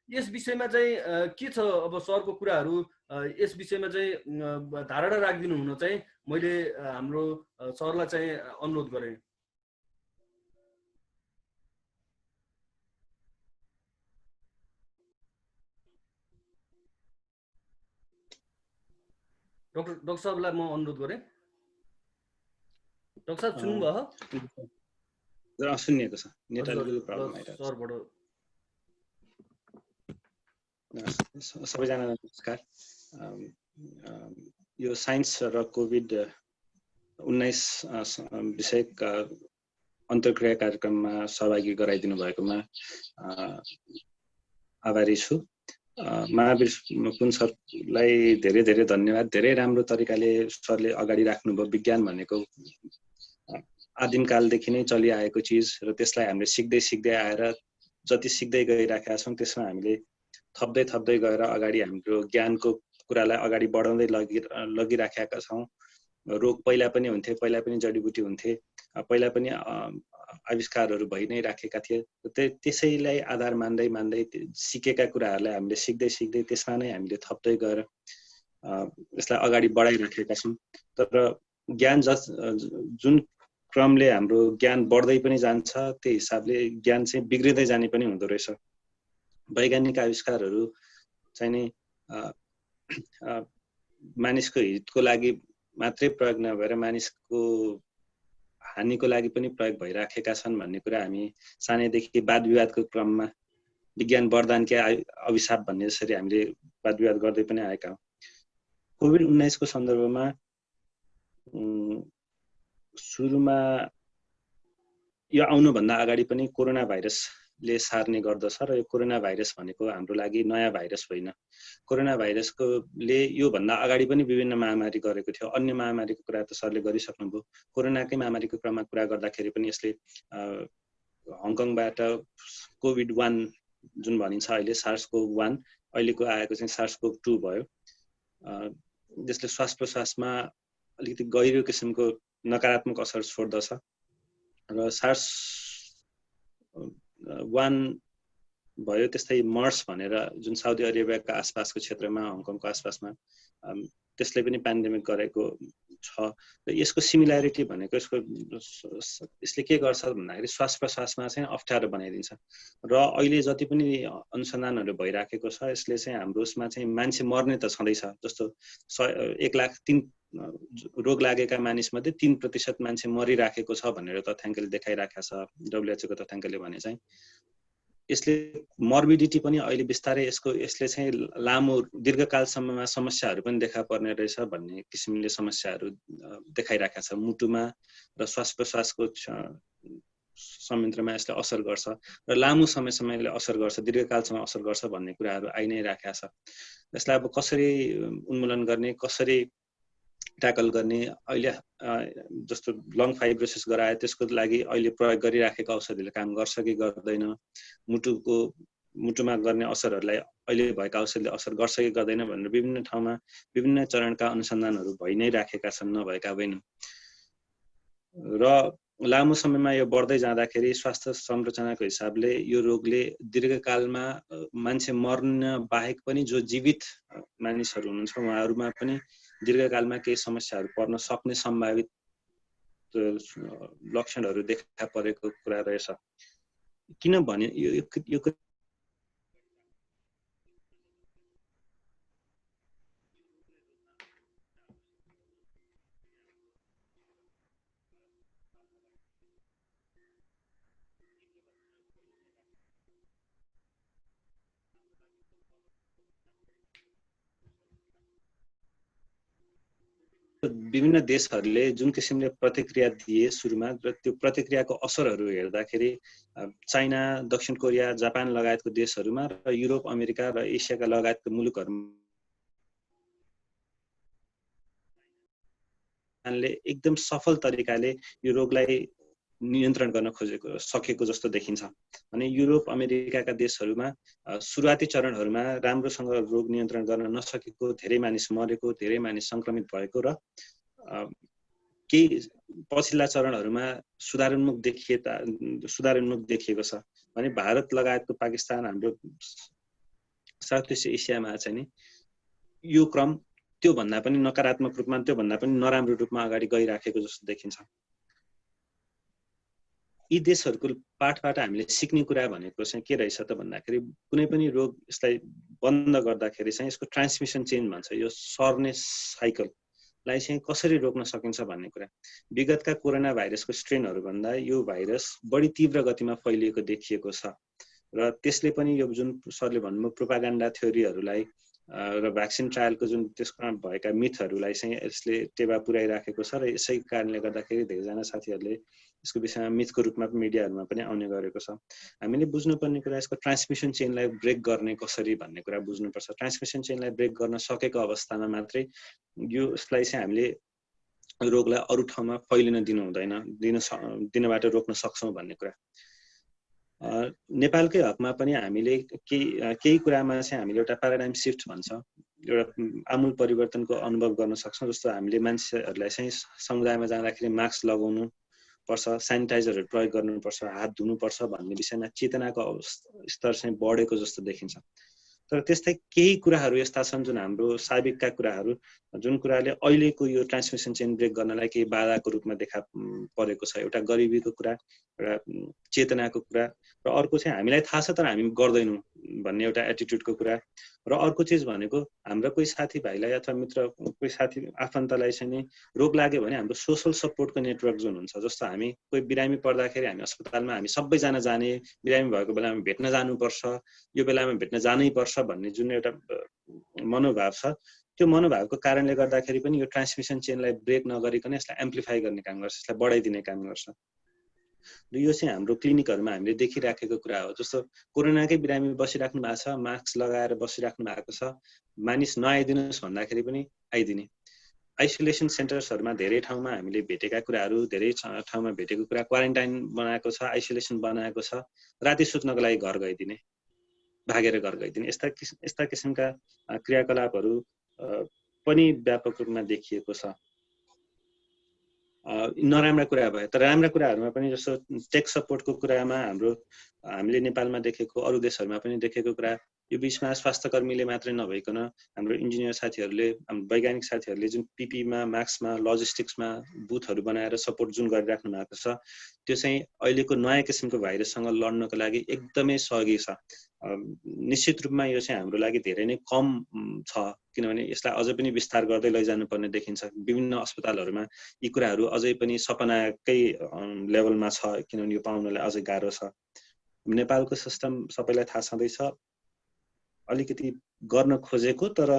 यस विषयमा चाहिँ के छ अब सरको कुराहरू, यस विषयमा चाहिँ धारणा राखिदिनु हुन चाहिँ मैले हाम्रो सरलाई चाहिँ अनुरोध गरेँ। डाक्टर साहबलाई म अनुरोध गरेँ। डाक्टर साहब सुन्नुभयो?
सुनिएको छ। नेटवर्कको प्रब्लम आइरहेको छ। सबैजना नमस्कार। यो साइन्स र कोभिड-19 विषयक अन्तर्क्रिया कार्यक्रममा सहभागी गराइदिनु भएकोमा आभारी छु। महावीर पुन सरलाई धेरै धेरै धन्यवाद। धेरै राम्रो तरिकाले सरले अगाडि राख्नुभयो। विज्ञान भनेको आदिमकालदेखि नै चलिआएको चिज र त्यसलाई हामीले सिक्दै आएर जति सिक्दै गइराखेका छौँ त्यसमा हामीले थप्दै गएर अगाडि हाम्रो ज्ञानको कुरालाई अगाडि बढाउँदै लगिराखेका छौँ। रोग पहिला पनि हुन्थे, पहिला पनि जडीबुटी हुन्थे, पहिला पनि आविष्कारहरू भइ नै राखेका थिए। त्यसैलाई आधार मान्दै सिकेका कुराहरूलाई हामीले सिक्दै त्यसमा नै हामीले थप्दै गएर यसलाई अगाडि बढाइराखेका छौँ। तर ज्ञान जुन क्रमले हाम्रो ज्ञान बढ्दै पनि जान्छ त्यही हिसाबले ज्ञान चाहिँ बिग्रिँदै जाने पनि हुँदो रहेछ। वैज्ञानिक आविष्कारहरू चाहिँ नि मानिसको हितको लागि मात्रै प्रयोग नभएर मानिसको हानिको लागि पनि प्रयोग भइराखेका छन् भन्ने कुरा हामी सानैदेखि वाद विवादको क्रममा विज्ञान वरदान के अभिशाप भन्ने जसरी हामीले वाद विवाद गर्दै पनि आएका हौं। कोभिड-19 को सन्दर्भमा सुरुमा यो आउनुभन्दा अगाडि पनि कोरोना भाइरसले सार्ने गर्दछ र यो कोरोना भाइरस भनेको हाम्रो लागि नयाँ भाइरस होइन। कोरोना भाइरसले यो भन्दा अगाडि पनि विभिन्न महामारी गरेको थियो। अन्य महामारीको कुरा त सरले गरिसक्नुभयो। कोरोनाकै महामारीको क्रममा कुरा गर्दाखेरि पनि यसले हङकङबाट कोभिड-1 जुन भनिन्छ अहिले SARS-CoV-1 अहिलेको आएको चाहिँ SARS-CoV-2 भयो। जसले श्वास प्रश्वासमा अलिकति गहिरो किसिमको नकारात्मक असर छोड्दछ र SARS-1 भयो। त्यस्तै मर्स भनेर जुन साउदी अरेबियाका आसपासको क्षेत्रमा हङकङको आसपासमा त्यसले पनि पेन्डेमिक गरेको छ र यसको सिमिल्यारिटी भनेको यसले के गर्छ भन्दाखेरि श्वास प्रश्वासमा चाहिँ अप्ठ्यारो बनाइदिन्छ र अहिले जति पनि अनुसन्धानहरू भइराखेको छ यसले चाहिँ हाम्रोमा चाहिँ मान्छे मर्ने त छँदैछ। जस्तो 1 लाख 3 रोग लागेका मानिसमध्ये 3% मान्छे मरिराखेको छ भनेर तथ्याङ्कले देखाइराखेको छ। WHO को तथ्याङ्कले भने चाहिँ यसले मोर्बिडिटी पनि अहिले बिस्तारै यसले चाहिँ लामो दीर्घकालसम्ममा समस्याहरू पनि देखा पर्ने रहेछ भन्ने किसिमले समस्याहरू देखाइराखेको छ। मुटुमा र श्वास प्रश्वासको संयन्त्रमा यसले असर गर्छ र लामो समयसम्म यसले असर गर्छ, दीर्घकालसम्म असर गर्छ भन्ने कुराहरू आइ नै राखेको छ। यसलाई अब कसरी उन्मूलन गर्ने, कसरी ट्याकल गर्ने, अहिले जस्तो लङ फाइब्रोसिस गराए त्यसको लागि अहिले प्रयोग गरिराखेको औषधिले काम गर्छ कि गर्दैन, मुटुमा गर्ने असरहरूलाई अहिले भएका औषधिले असर गर्छ कि गर्दैन भनेर विभिन्न ठाउँमा विभिन्न चरणका अनुसन्धानहरू भइ नै राखेका छन्, नभएका होइन। र लामो समयमा यो बढ्दै जाँदाखेरि स्वास्थ्य संरचनाको हिसाबले यो रोगले दीर्घकालमा मान्छे मर्न बाहेक पनि जो जीवित मानिसहरू हुनुहुन्छ उहाँहरूमा पनि दीर्घकालमा केही समस्याहरू पर्न सक्ने सम्भावित लक्षणहरू देखा परेको कुरा रहेछ। किनभने यो विभिन्न देशहरूले जुन किसिमले प्रतिक्रिया दिए सुरुमा र त्यो प्रतिक्रियाको असरहरू हेर्दाखेरि चाइना, दक्षिण कोरिया, जापान लगायतको देशहरूमा र युरोप, अमेरिका र एसियाका लगायतको मुलुकहरूले एकदम सफल तरिकाले यो रोगलाई नियन्त्रण गर्न सकेको जस्तो देखिन्छ। भने युरोप, अमेरिकाका देशहरूमा सुरुवाती चरणहरूमा राम्रोसँग रोग नियन्त्रण गर्न नसकेको, धेरै मानिस मरेको, धेरै मानिस संक्रमित भएको र केही पछिल्ला चरणहरूमा सुधारोन्मुख देखिएको छ। भने भारत लगायतको पाकिस्तान, हाम्रो साउथ इस्ट एसियामा चाहिँ नि यो क्रम त्यो भन्दा पनि नकारात्मक रूपमा, त्यो भन्दा पनि नराम्रो रूपमा अगाडि गइराखेको जस्तो देखिन्छ। यी देशहरूको पाठबाट हामीले सिक्ने कुरा भनेको चाहिँ के रहेछ त भन्दाखेरि कुनै पनि रोग यसलाई बन्द गर्दाखेरि चाहिँ यसको ट्रान्समिसन चेन भन्छ, यो सर्ने साइकललाई चाहिँ कसरी रोक्न सकिन्छ भन्ने कुरा। विगतका कोरोना भाइरसको स्ट्रेनहरू भन्दा यो भाइरस बढी तीव्र गतिमा फैलिएको देखिएको छ र त्यसले पनि यो जुन सरले भन्नुभयो प्रोपागान्डा थ्योरीहरूलाई र भ्याक्सिन ट्रायलको जुन त्यसमा भएका मिथहरूलाई चाहिँ यसले टेवा पुर्याइराखेको छ र यसै कारणले गर्दाखेरि धेरैजना साथीहरूले यसको विषयमा मिथको रूपमा मिडियाहरूमा पनि आउने गरेको छ। हामीले बुझ्नुपर्ने कुरा यसको ट्रान्समिसन चेनलाई ब्रेक गर्ने कसरी भन्ने कुरा बुझ्नुपर्छ। ट्रान्समिसन चेनलाई ब्रेक गर्न सकेको अवस्थामा मात्रै यसलाई चाहिँ हामीले रोगलाई अरू ठाउँमा फैलिन दिनु हुँदैन, दिनबाट रोक्न सक्छौँ भन्ने कुरा। नेपालकै हकमा पनि हामीले केही कुरामा चाहिँ हामीले एउटा प्याराडाइम शिफ्ट भन्छ, एउटा आमूल परिवर्तनको अनुभव गर्न सक्छौँ। जस्तो हामीले मान्छेहरूलाई चाहिँ समुदायमा जाँदाखेरि मास्क लगाउनु पर्छ, सेनिटाइजरहरू प्रयोग गर्नुपर्छ, हात धुनुपर्छ भन्ने विषयमा चेतनाको स्तर चाहिँ बढेको जस्तो देखिन्छ। तर त्यस्तै केही कुराहरू यस्ता छन् जुन हाम्रो साबिकका कुराहरू, जुन कुराले अहिलेको यो ट्रान्समिसन चेन ब्रेक गर्नलाई केही बाधाको रूपमा देखा परेको छ। एउटा गरिबीको कुरा, एउटा चेतनाको कुरा र अर्को चाहिँ हामीलाई थाहा छ तर हामी गर्दैनौँ। भन्ने एउटा एटिट्युडको कुरा। र अर्को चिज भनेको हाम्रो कोही साथीभाइलाई अथवा मित्र कोही साथी आफन्तलाई चाहिँ नि रोग लाग्यो भने हाम्रो सोसल सपोर्टको नेटवर्क जुन हुन्छ, जस्तो हामी कोही बिरामी पर्दाखेरि हामी अस्पतालमा हामी सबैजना जाने, बिरामी भएको बेलामा भेट्न जानुपर्छ, यो बेलामा भेट्न जानै पर्छ भन्ने जुन एउटा मनोभाव छ, त्यो मनोभावको कारणले गर्दाखेरि पनि यो ट्रान्समिसन चेनलाई ब्रेक नगरिकन यसलाई एम्प्लिफाई गर्ने काम गर्छ, यसलाई बढाइदिने काम गर्छ। र यो चाहिँ हाम्रो क्लिनिकहरूमा हामीले देखिराखेको कुरा हो। जस्तो कोरोनाकै बिरामी बसिराख्नु भएको छ, मास्क लगाएर बसिराख्नु भएको छ, मानिस नआइदिनुहोस् भन्दाखेरि पनि आइदिने। आइसोलेसन सेन्टर्सहरूमा धेरै ठाउँमा हामीले भेटेका कुराहरू, धेरै ठाउँमा भेटेको कुरा, क्वारेन्टाइन बनाएको छ, आइसोलेसन बनाएको छ, राति सुत्नको लागि घर गइदिने, भागेर घर गइदिने, यस्ता किसिमका क्रियाकलापहरू पनि व्यापक रूपमा देखिएको छ। नराम्रा कुरा भयो। तर राम्रा कुराहरूमा पनि जस्तो टेक सपोर्टको कुरामा हामीले नेपालमा देखेको, अरू देशहरूमा पनि देखेको कुरा, यो बिचमा स्वास्थ्यकर्मीले मात्रै नभइकन हाम्रो इन्जिनियर साथीहरूले, हाम्रो वैज्ञानिक साथीहरूले जुन पिपीमा, मास्कमा, लजिस्टिक्समा बुथहरू बनाएर सपोर्ट जुन गरिराख्नु भएको छ, त्यो चाहिँ अहिलेको नयाँ किसिमको भाइरससँग लड्नको लागि एकदमै सहयोगी छ। निश्चित रूपमा यो चाहिँ हाम्रो लागि धेरै नै कम छ, किनभने यसलाई अझै पनि विस्तार गर्दै लैजानु पर्ने देखिन्छ। विभिन्न अस्पतालहरूमा यी कुराहरू अझै पनि सपनाकै लेभलमा छ, किनभने यो पाउनलाई अझै गाह्रो छ। नेपालको सिस्टम सबैलाई थाहा छँदैछ, अलिकति गर्न खोजेको तर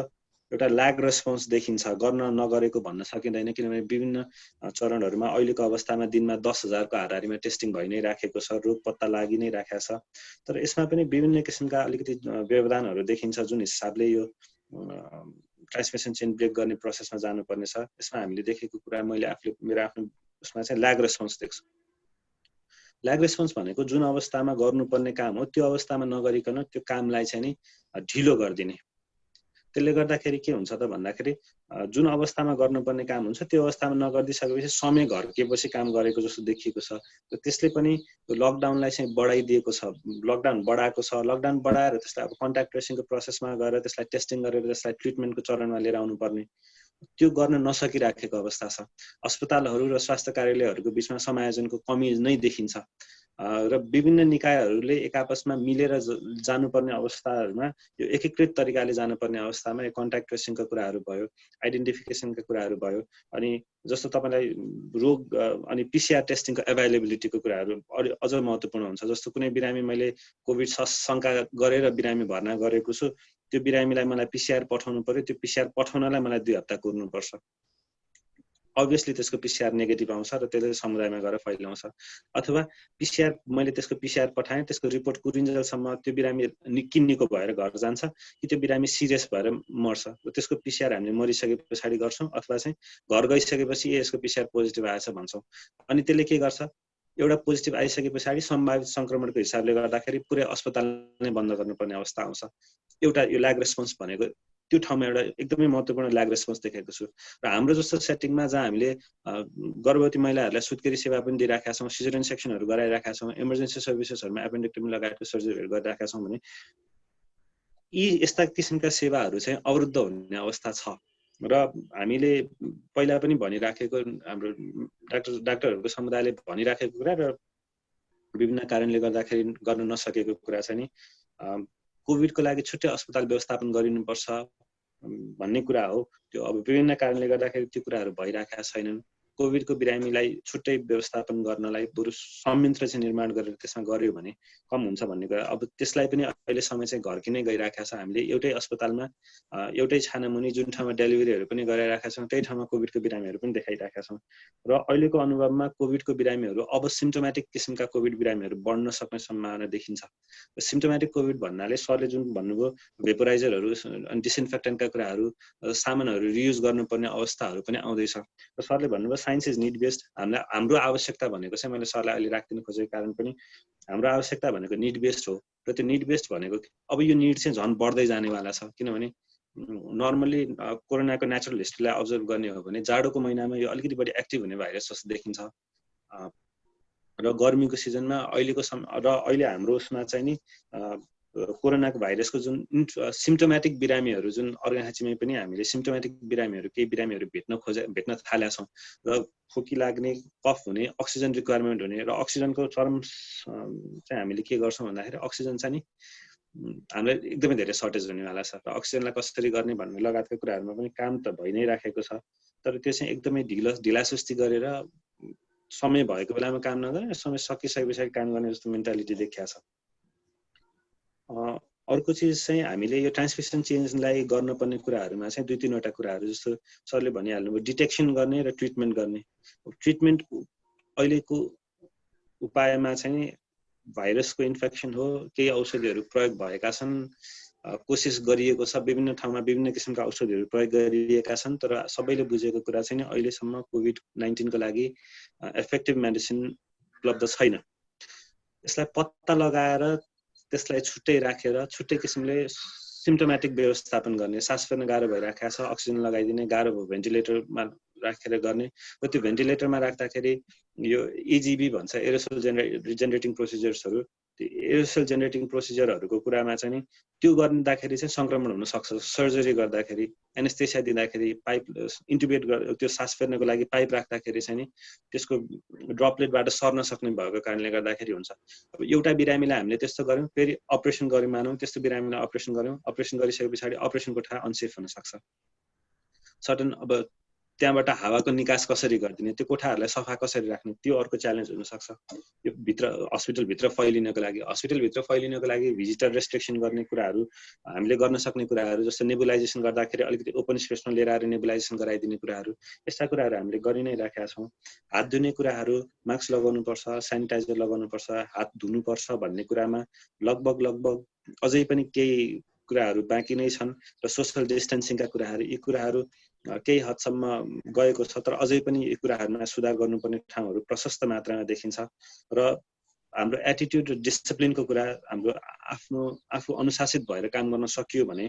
एउटा ल्याग रेस्पोन्स देखिन्छ, गर्न नगरेको भन्न सकिँदैन, किनभने विभिन्न चरणहरूमा अहिलेको अवस्थामा दिनमा 10,000को हाराहारीमा टेस्टिङ भइ नै राखेको छ, रोग पत्ता लागि नै राखेको छ। तर यसमा पनि विभिन्न किसिमका अलिकति व्यवधानहरू देखिन्छ, जुन हिसाबले यो ट्रान्समिसन चेन ब्रेक गर्ने प्रोसेसमा जानुपर्ने छ। यसमा हामीले देखेको कुरा मैले मेरो आफ्नो उसमा चाहिँ ल्याग रेस्पोन्स देख्छु। ल्याग रेस्पोन्स भनेको जुन अवस्थामा गर्नुपर्ने काम हो त्यो अवस्थामा नगरिकन त्यो कामलाई चाहिँ नि ढिलो गरिदिने। त्यसले गर्दाखेरि के हुन्छ त भन्दाखेरि जुन अवस्थामा गर्नुपर्ने काम हुन्छ त्यो अवस्थामा नगरिदिसकेपछि समय घर्केपछि काम गरेको जस्तो देखिएको छ। त्यसले पनि लकडाउनलाई चाहिँ बढाइदिएको छ, लकडाउन बढाएको छ। लकडाउन बढाएर त्यसलाई अब कन्ट्याक्ट ट्रेसिङको प्रोसेसमा गएर त्यसलाई टेस्टिङ गरेर त्यसलाई ट्रिटमेन्टको चरणमा लिएर आउनुपर्ने, त्यो गर्न नसकिराखेको अवस्था छ। अस्पतालहरू र स्वास्थ्य कार्यालयहरूको बिचमा समायोजनको कमी नै देखिन्छ र विभिन्न निकायहरूले एक आपसमा मिलेर जानुपर्ने अवस्थाहरूमा यो एकीकृत तरिकाले जानुपर्ने अवस्थामा यो कन्ट्याक्ट ट्रेसिङका कुराहरू भयो, आइडेन्टिफिकेसनका कुराहरू भयो, अनि जस्तो तपाईँलाई रोग अनि पिसिआर टेस्टिङको एभाइलेबिलिटीको कुराहरू अझ महत्त्वपूर्ण हुन्छ। जस्तो कुनै बिरामी मैले कोभिड शङ्का गरेर बिरामी भर्ना गरेको छु, त्यो बिरामीलाई मलाई पिसिआर पठाउनु पर्यो, त्यो पिसिआर पठाउनलाई मलाई 2 हप्ता कुर्नुपर्छ। अभियसली त्यसको पिसिआर नेगेटिभ आउँछ र त्यसले समुदायमा गएर फैलाउँछ। अथवा पिसिआर मैले त्यसको पिसिआर पठाएँ, त्यसको रिपोर्ट कुरिन्जेलसम्म त्यो बिरामी निको भएर घर जान्छ कि त्यो बिरामी सिरियस भएर मर्छ। र त्यसको पिसिआर हामीले मरिसके पछाडि गर्छौँ अथवा चाहिँ घर गइसकेपछि यसको पिसिआर पोजिटिभ आएछ भन्छौँ। अनि त्यसले के गर्छ, एउटा पोजिटिभ आइसके पछाडि सम्भावित सङ्क्रमणको हिसाबले गर्दाखेरि पुरै अस्पताल नै बन्द गर्नुपर्ने अवस्था आउँछ। एउटा यो ल्याग रेस्पोन्स भनेको त्यो ठाउँमा एउटा एकदमै महत्त्वपूर्ण ल्याग रेस्पोन्स देखेको छु। र हाम्रो जस्तो सेटिङमा जहाँ हामीले गर्भवती महिलाहरूलाई सुत्केरी सेवा पनि दिइराखेका छौँ, सिजरियन सेक्सनहरू गराइराखेका छौँ, इमर्जेन्सी सर्भिसेसहरूमा एपेन्डेक्टोमी लगायतको सर्जरीहरू गरिराखेका छौँ भने यी यस्ता किसिमका सेवाहरू चाहिँ अवरुद्ध हुने अवस्था छ। र हामीले पहिला पनि भनिराखेको, हाम्रो डाक्टरहरूको समुदायले भनिराखेको कुरा र विभिन्न कारणले गर्दाखेरि गर्न नसकेको कुरा चाहिँ नि कोभिडको लागि छुट्टै अस्पताल व्यवस्थापन गरिनुपर्छ भन्ने कुरा हो। त्यो अब विभिन्न कारणले गर्दाखेरि त्यो कुराहरू भइराखेका छैनन्। कोभिडको बिरामीलाई छुट्टै व्यवस्थापन गर्नलाई बरु संयन्त्र चाहिँ निर्माण गरेर त्यसमा गर्यो भने कम हुन्छ भन्ने कुरा। अब त्यसलाई पनि अहिलेसम्म चाहिँ घर्किनै गइराखेका छ। हामीले एउटै अस्पतालमा एउटै छानामुनि जुन ठाउँमा डेलिभरीहरू पनि गरिराखेका छौँ त्यही ठाउँमा कोभिडको बिरामीहरू पनि देखाइराखेका छौँ। र अहिलेको अनुभवमा कोभिडको बिरामीहरू अब सिम्टोमेटिक किसिमका कोभिड बिरामीहरू बढ्न सक्ने सम्भावना देखिन्छ। सिम्टोमेटिक कोभिड भन्नाले सरले जुन भन्नुभयो भेपोराइजरहरू अनि डिसइन्फेक्टेन्टका कुराहरू, सामानहरू रियुज गर्नुपर्ने अवस्थाहरू पनि आउँदैछ। र सरले भन्नुभयो साइन्स इज निड बेस्ड। हाम्रो आवश्यकता भनेको चाहिँ मैले सरलाई अहिले राख्दिन खोजेको कारण पनि हाम्रो आवश्यकता भनेको निड बेस्ड हो। र त्यो निड बेस्ड भनेको अब यो निड चाहिँ झन् बढ्दै जानेवाला छ। किनभने नर्मली कोरोनाको नेचुरल हिस्ट्रीलाई अब्जर्भ गर्ने हो भने जाडोको महिनामा यो अलिकति बढी एक्टिभ हुने भाइरस जस्तो देखिन्छ र गर्मीको सिजनमा अहिले हाम्रो उसमा चाहिँ नि कोरोनाको भाइरसको जुन सिम्टोमेटिक बिरामीहरू जुन अर्घाखाँचीमै पनि हामीले सिम्टोमेटिक बिरामीहरू केही बिरामीहरू भेट्न थालेका छौँ। र खोकी लाग्ने, कफ हुने, अक्सिजन रिक्वायरमेन्ट हुने र अक्सिजनको चरम चाहिँ हामीले के गर्छौँ भन्दाखेरि अक्सिजन चाहिँ नि हामीलाई एकदमै धेरै सर्टेज हुनेवाला छ र अक्सिजनलाई कसरी गर्ने भन्ने लगायतका कुराहरूमा पनि काम त भइ नै राखेको छ, तर त्यो चाहिँ एकदमै ढिलासुस्ती गरेर समय भएको बेलामा काम नगर्ने, समय सकिसके पछाडि काम गर्ने जस्तो मेन्टालिटी देखिया छ। अर्को चिज चाहिँ हामीले यो ट्रान्समिसन चेन्जलाई गर्नुपर्ने कुराहरूमा चाहिँ 2-3 वटा कुराहरू जस्तो सरले भनिहाल्नुभयो, डिटेक्सन गर्ने र ट्रिटमेन्ट गर्ने। ट्रिटमेन्ट अहिलेको उपायमा चाहिँ भाइरसको इन्फेक्सन हो, केही औषधिहरू प्रयोग भएका छन्, कोसिस गरिएको छ, विभिन्न ठाउँमा विभिन्न किसिमका औषधिहरू प्रयोग गरिएका छन्, तर सबैले बुझेको कुरा चाहिँ अहिलेसम्म कोभिड-19 को लागि इफेक्टिभ मेडिसिन उपलब्ध छैन। यसलाई पत्ता लगाएर त्यसलाई छुट्टै राखेर छुट्टै किसिमले सिम्पटोमेटिक व्यवस्थापन गर्ने, सास फेर्न गाह्रो भइराखेको छ अक्सिजन लगाइदिने, गाह्रो भयो भेन्टिलेटरमा राखेर गर्ने, र त्यो भेन्टिलेटरमा राख्दाखेरि यो EGB भन्छ, एरोसोल जेनेरेटिङ प्रोसिजर्सहरू, त्यो एरोसोल जेनेरेटिङ प्रोसिजरहरूको कुरामा चाहिँ त्यो गर्दाखेरि चाहिँ संक्रमण हुन सक्छ। सर्जरी गर्दाखेरि, एनेस्थेसिया दिँदाखेरि, पाइप इन्टुबेट त्यो सास फेर्नको लागि पाइप राख्दाखेरि चाहिँ नि त्यसको ड्रपलेटबाट सर्न सक्ने भएको कारणले गर्दाखेरि हुन्छ। अब एउटा बिरामीलाई हामीले त्यस्तो गर्यौँ, फेरि अपरेसन गर्यौँ मानौँ, त्यस्तो बिरामीलाई अपरेसन गर्यौँ, अपरेसन गरिसके पछाडि अपरेसन कोठा अनसेफ हुन सक्छ। सडन अब त्यहाँबाट हावाको निकास कसरी गरिदिने, त्यो कोठाहरूलाई सफा कसरी राख्ने, त्यो अर्को च्यालेन्ज हुनसक्छ। यो भित्र हस्पिटलभित्र फैलिनको लागि भिजिटर रेस्ट्रिक्सन गर्ने कुराहरू हामीले गर्न सक्ने कुराहरू, जस्तो नेबुलाइजेसन गर्दाखेरि अलिकति ओपन स्पेसमा लिएर आएर नेबुलाइजेसन गराइदिने कुराहरू, यस्ता कुराहरू हामीले गरि नै राखेका छौँ। हात धुने कुराहरू, मास्क लगाउनुपर्छ, सेनिटाइजर लगाउनुपर्छ, हात धुनुपर्छ भन्ने कुरामा लगभग अझै पनि केही कुराहरू बाँकी नै छन्, र सोशल डिस्टेन्सिङका कुराहरू, यी कुराहरू केही हदसम्म गएको छ, तर अझै पनि यी कुराहरूमा सुधार गर्नुपर्ने ठाउँहरू प्रशस्त मात्रामा देखिन्छ। र हाम्रो एटिट्युड र डिसिप्लिनको कुरा, हाम्रो आफू अनुशासित भएर काम गर्न सकियो भने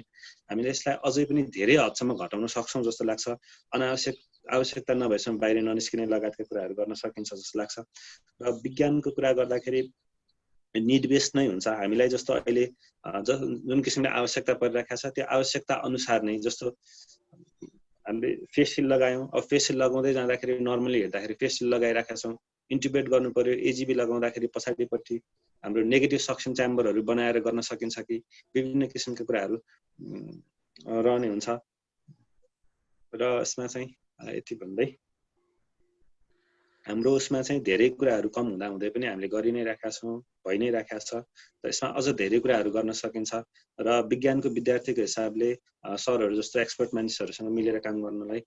हामीले यसलाई अझै पनि धेरै हदसम्म घटाउन सक्छौँ जस्तो लाग्छ। आवश्यकता नभएसम्म बाहिर ननिस्किने लगायतका कुराहरू गर्न सकिन्छ जस्तो लाग्छ। र विज्ञानको कुरा गर्दाखेरि निड बेस्ड नै हुन्छ। हामीलाई जस्तो अहिले जुन किसिमले आवश्यकता परिरहेको छ त्यो आवश्यकता अनुसार नै, जस्तो हामीले फेस सिल्ड लगायौँ, अब फेस सिल्ड लगाउँदै जाँदाखेरि नर्मली हेर्दाखेरि फेस सिल्ड लगाइराखेका छौँ, इन्टुबेट गर्नु पर्यो, EGB लगाउँदाखेरि पछाडिपट्टि हाम्रो नेगेटिभ सक्सन च्याम्बरहरू बनाएर गर्न सकिन्छ कि, विभिन्न किसिमका कुराहरू रहने हुन्छ। र यसमा चाहिँ यति भन्दै हाम्रो उसमा चाहिँ धेरै कुराहरू कम हुँदै पनि हामीले गरि नै राखेका छौँ, भइ नै राखेको छ, र यसमा अझ धेरै कुराहरू गर्न सकिन्छ। र विज्ञानको विद्यार्थीको हिसाबले सरहरू जस्तो एक्सपर्ट मानिसहरूसँग मिलेर काम गर्नलाई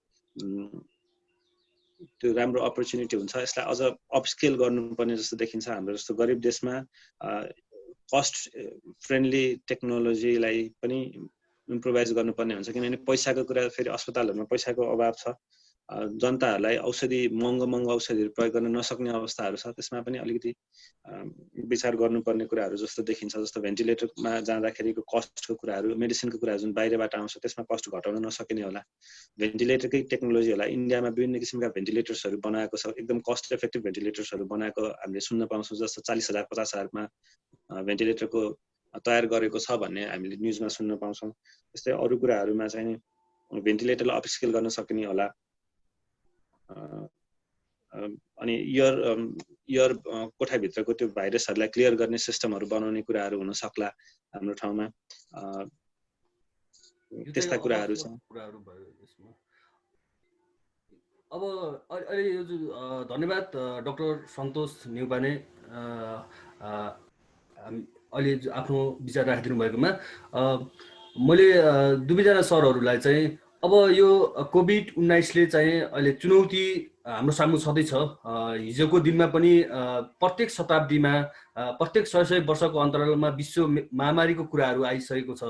त्यो राम्रो अपर्च्युनिटी हुन्छ। यसलाई अझ अपस्केल गर्नुपर्ने जस्तो देखिन्छ। हाम्रो जस्तो गरिब देशमा कस्ट फ्रेन्डली टेक्नोलोजीलाई पनि इम्प्रोभाइज गर्नुपर्ने हुन्छ, किनभने पैसाको कुरा, फेरि अस्पतालहरूमा पैसाको अभाव छ, जनताहरूलाई औषधि महँगो औषधिहरू प्रयोग गर्न नसक्ने अवस्थाहरू छ, त्यसमा पनि अलिकति विचार गर्नुपर्ने कुराहरू जस्तो देखिन्छ। जस्तो भेन्टिलेटरमा जाँदाखेरिको कस्टको कुराहरू, मेडिसिनको कुराहरू जुन बाहिरबाट आउँछ त्यसमा कस्ट घटाउन नसकिने होला। भेन्टिलेटरकै टेक्नोलोजी होला, इन्डियामा विभिन्न किसिमका भेन्टिलेटर्सहरू बनाएको छ, एकदम कस्ट इफेक्टिभ भेन्टिलेटर्सहरू बनाएको हामीले सुन्न पाउँछौँ। जस्तो 40,000 50,000मा भेन्टिलेटरको तयार गरेको छ भन्ने हामीले न्युजमा सुन्न पाउँछौँ। त्यस्तै अरू कुराहरूमा चाहिँ भेन्टिलेटरलाई अपस्केल गर्न सकिने होला। अनि इयर कोठाभित्रको त्यो भाइरसहरूलाई क्लियर गर्ने सिस्टमहरू बनाउने कुराहरू हुन सक्ला हाम्रो ठाउँमा। त्यस्ता कुराहरू छन्।
अब अहिले यो धन्यवाद डाक्टर सन्तोष न्युपाने अहिले आफ्नो विचार राखिदिनु भएकोमा। मैले दुवैजना सरहरूलाई चाहिँ अब यो कोभिड-19ले चाहिँ अहिले चुनौती हाम्रो सामु छँदैछ। हिजोको दिनमा पनि प्रत्येक शताब्दीमा प्रत्येक 100 वर्षको अन्तरालमा विश्व महामारीको कुराहरू आइसकेको छ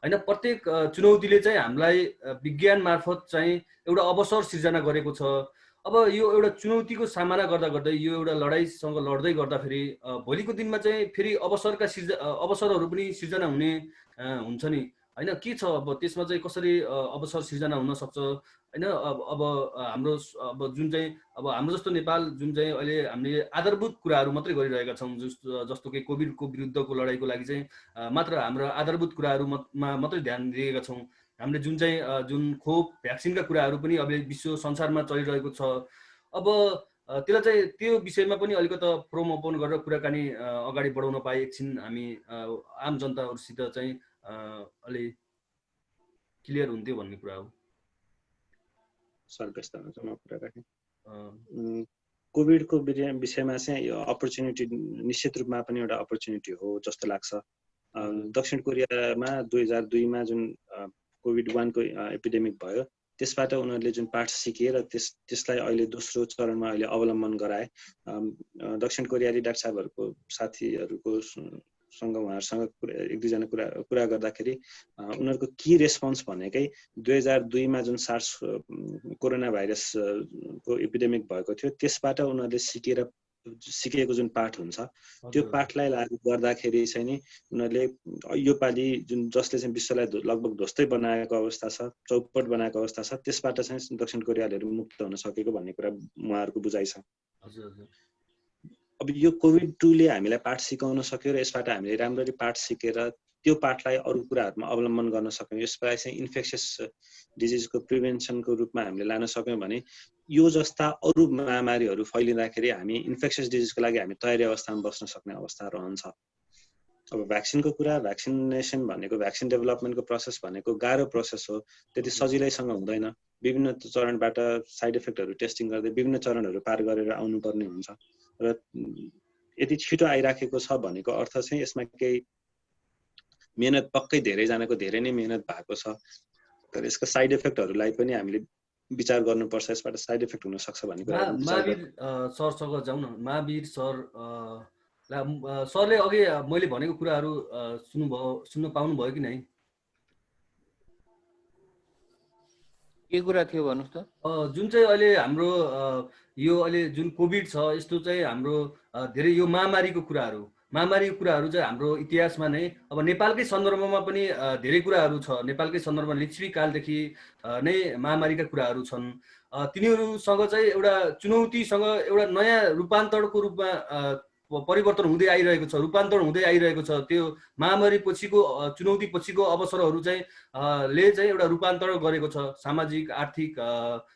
हैन। प्रत्येक चुनौतीले चाहिँ हामीलाई विज्ञान मार्फत चाहिँ एउटा अवसर सिर्जना गरेको छ। अब यो एउटा चुनौतीको सामना गर्दा यो एउटा लडाइँसँग लड्दै गर्दाखेरि भोलिको दिनमा चाहिँ फेरि अवसरहरू पनि सिर्जना हुने हुन्छ नि हैन। के छ अब त्यसमा चाहिँ कसरी अवसर सिर्जना हुन सक्छ हैन। अब हाम्रो अब जुन चाहिँ अब हाम्रो जस्तो नेपाल जुन चाहिँ अहिले हामीले आधारभूत कुराहरू मात्रै गरिरहेका छौँ, जस्तो कि कोभिडको विरुद्धको लडाइँको लागि चाहिँ मात्र हाम्रो आधारभूत कुराहरूमा मात्रै ध्यान दिएका छौँ। हामीले जुन चाहिँ जुन खोप भ्याक्सिनका कुराहरू पनि अब विश्व संसारमा चलिरहेको छ। अब त्यसलाई चाहिँ त्यो विषयमा पनि अलिकति प्रोमोपन गरेर कुराकानी अगाडि बढाउन पाए एकछिन हामी आम जनताहरूसित चाहिँ अलि क्लियर हुन्थ्यो भन्ने कुरा हो।
सर व्यस्त हुनुहुन्छ, म कुरा राखेँ। कोभिडको विषयमा चाहिँ यो अपर्च्युनिटी निश्चित रूपमा पनि एउटा अपर्च्युनिटी हो जस्तो लाग्छ। दक्षिण कोरियामा 2002मा जुन कोभिड-1 को एपिडेमिक भयो, त्यसबाट उनीहरूले जुन पाठ सिके र त्यसलाई अहिले दोस्रो चरणमा अहिले अवलम्बन गराए। दक्षिण कोरियाली डाक्टर साहबहरूको साथीहरूको सँग उहाँहरूसँग एक दुईजना कुरा गर्दाखेरि उनीहरूको की रेस्पोन्स भनेकै 2002मा जुन सार्स कोरोना भाइरसको एपिडेमिक भएको थियो त्यसबाट उनीहरूले सिकेको जुन पाठ हुन्छ त्यो पाठलाई लागू गर्दाखेरि चाहिँ नि उनीहरूले यो पालि जुन जसले चाहिँ विश्वलाई लगभग ध्वस्तै बनाएको अवस्था छ, चौपट बनाएको अवस्था छ, त्यसबाट चाहिँ दक्षिण कोरियालीहरू मुक्त हुन सकेको भन्ने कुरा उहाँहरूको बुझाइ छ। अब यो कोभिड-2ले हामीलाई पाठ सिकाउन सक्यो र यसबाट हामीले राम्ररी पाठ सिकेर त्यो पाठलाई अरू कुराहरूमा अवलम्बन गर्न सक्यौँ, यसलाई चाहिँ इन्फेक्सियस डिजिजको प्रिभेन्सनको रूपमा हामीले लान सक्यौँ भने यो जस्ता अरू महामारीहरू फैलिँदाखेरि हामी इन्फेक्सियस डिजिजको लागि हामी तयारी अवस्थामा बस्न सक्ने अवस्था रहन्छ। अब भ्याक्सिनको कुरा, भ्याक्सिनेसन भनेको भ्याक्सिन डेभलपमेन्टको प्रोसेस भनेको गाह्रो प्रोसेस हो, त्यति सजिलैसँग हुँदैन। विभिन्न चरणबाट साइड इफेक्टहरू टेस्टिङ गर्दै विभिन्न चरणहरू पार गरेर आउनुपर्ने हुन्छ र यति छिटो आइराखेको छ भनेको अर्थ चाहिँ यसमा केही मेहनत पक्कै धेरैजनाको धेरै नै मेहनत भएको छ। तर यसको साइड इफेक्टहरूलाई पनि हामीले विचार गर्नुपर्छ, यसबाट साइड इफेक्ट हुन सक्छ भन्ने कुरा।
महावीर सरसँग जाउँ न। महावीर सर सरले अघि मैले भनेको कुराहरू सुन्न पाउनुभयो कि नै?
के कुरा थियो भन्नुहोस् त?
जुन चाहिँ अहिले हाम्रो यो अहिले जुन कोभिड छ यस्तो चाहिँ हाम्रो धेरै यो महामारीको कुराहरू चाहिँ हाम्रो इतिहासमा नै अब नेपालकै सन्दर्भमा पनि धेरै कुराहरू छ। नेपालकै सन्दर्भमा लिच्छवी कालदेखि नै महामारीका कुराहरू छन्। तिनीहरूसँग चाहिँ एउटा चुनौतीसँग एउटा नयाँ रूपान्तरणको रूपमा परिवर्तन हुँदै आइरहेको छ, रूपान्तरण हुँदै आइरहेको छ। त्यो महामारी पछिको चुनौती पछिको अवसरहरू चाहिँ ले चाहिँ एउटा रूपान्तरण गरेको छ। सामाजिक, आर्थिक,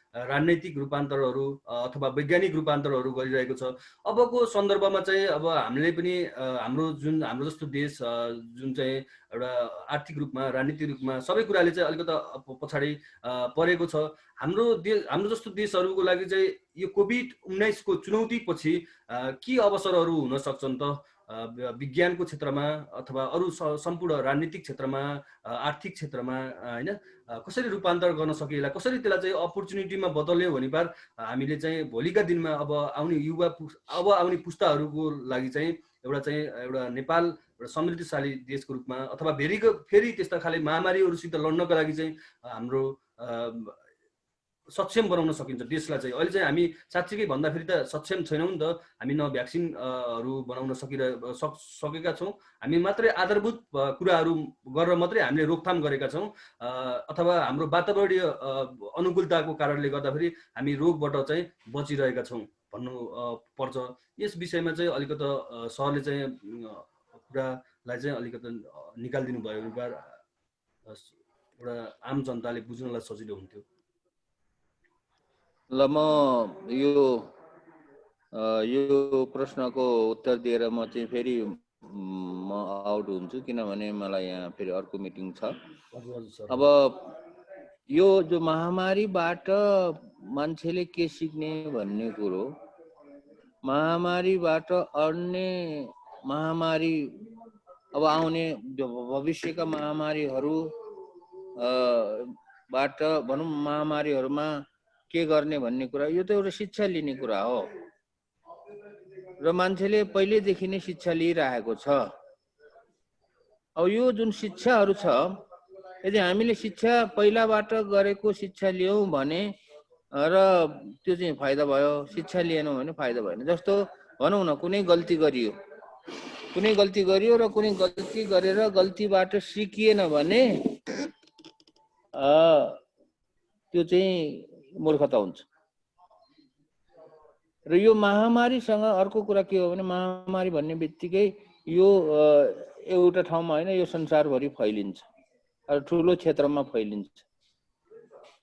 राजनैतिक रूपान्तरहरू अथवा वैज्ञानिक रूपान्तरहरू गरिरहेको छ। अबको सन्दर्भमा चाहिँ अब हामीले पनि हाम्रो जस्तो देश जुन चाहिँ एउटा आर्थिक रूपमा, राजनीतिक रूपमा सबै कुराले चाहिँ अलिकति पछाडि परेको छ। हाम्रो जस्तो देशहरूको लागि चाहिँ यो कोभिड-19 को चुनौती पछि के अवसरहरू हुन सक्छन् त? विज्ञानको क्षेत्रमा अथवा अरू सम्पूर्ण राजनीतिक क्षेत्रमा, आर्थिक क्षेत्रमा हैन कसरी रूपान्तरण गर्न सकिएला, कसरी त्यसलाई चाहिँ अपर्च्युनिटीमा बदल्यो भने पार हामीले चाहिँ भोलिका दिनमा अब आउने पुस्ताहरूको लागि चाहिँ एउटा नेपाल एउटा समृद्धशाली देशको रूपमा अथवा फेरि त्यस्ता खाले महामारीहरूसित लड्नको लागि चाहिँ हाम्रो सक्षम बनाउन सकिन्छ देशलाई चाहिँ। अहिले चाहिँ हामी साँच्चीकै भन्दाखेरि त सक्षम छैनौँ नि त। हामी न भ्याक्सिनहरू बनाउन सकेका छौँ, हामी मात्रै आधारभूत कुराहरू गरेर मात्रै हामीले रोकथाम गरेका छौँ, अथवा हाम्रो वातावरणीय अनुकूलताको कारणले गर्दाखेरि हामी रोगबाट चाहिँ बचिरहेका छौँ भन्नु पर्छ। यस विषयमा चाहिँ अलिकति सरले चाहिँ कुरालाई चाहिँ अलिकति निकालिदिनु भयो भने एउटा आम जनताले बुझ्नलाई सजिलो हुन्थ्यो।
ल म यो प्रश्नको उत्तर दिएर म चाहिँ फेरि म आउट हुन्छु, किनभने मलाई यहाँ फेरि अर्को मिटिङ छ। अब यो जो महामारीबाट मान्छेले के सिक्ने भन्ने कुरो, महामारीबाट अन्य महामारी अब आउने भविष्यका महामारीहरू बाट भनौँ महामारीहरूमा के गर्ने भन्ने कुरा, यो त एउटा शिक्षा लिने कुरा हो र मान्छेले पहिलेदेखि नै शिक्षा लिइरहेको छ। अब यो जुन शिक्षाहरू छ, यदि हामीले शिक्षा पहिलाबाट गरेको शिक्षा लियौँ भने र त्यो चाहिँ फाइदा भयो, शिक्षा लिएनौँ भने फाइदा भएन। जस्तो भनौँ न, कुनै गल्ती गरियो र कुनै गल्ती गरेर गल्तीबाट सिकिएन भने त्यो चाहिँ मूर्खता हुन्छ। र यो महामारीसँग अर्को कुरा के हो भने, महामारी भन्ने बित्तिकै यो एउटा ठाउँमा होइन, यो संसारभरि फैलिन्छ र ठुलो क्षेत्रमा फैलिन्छ।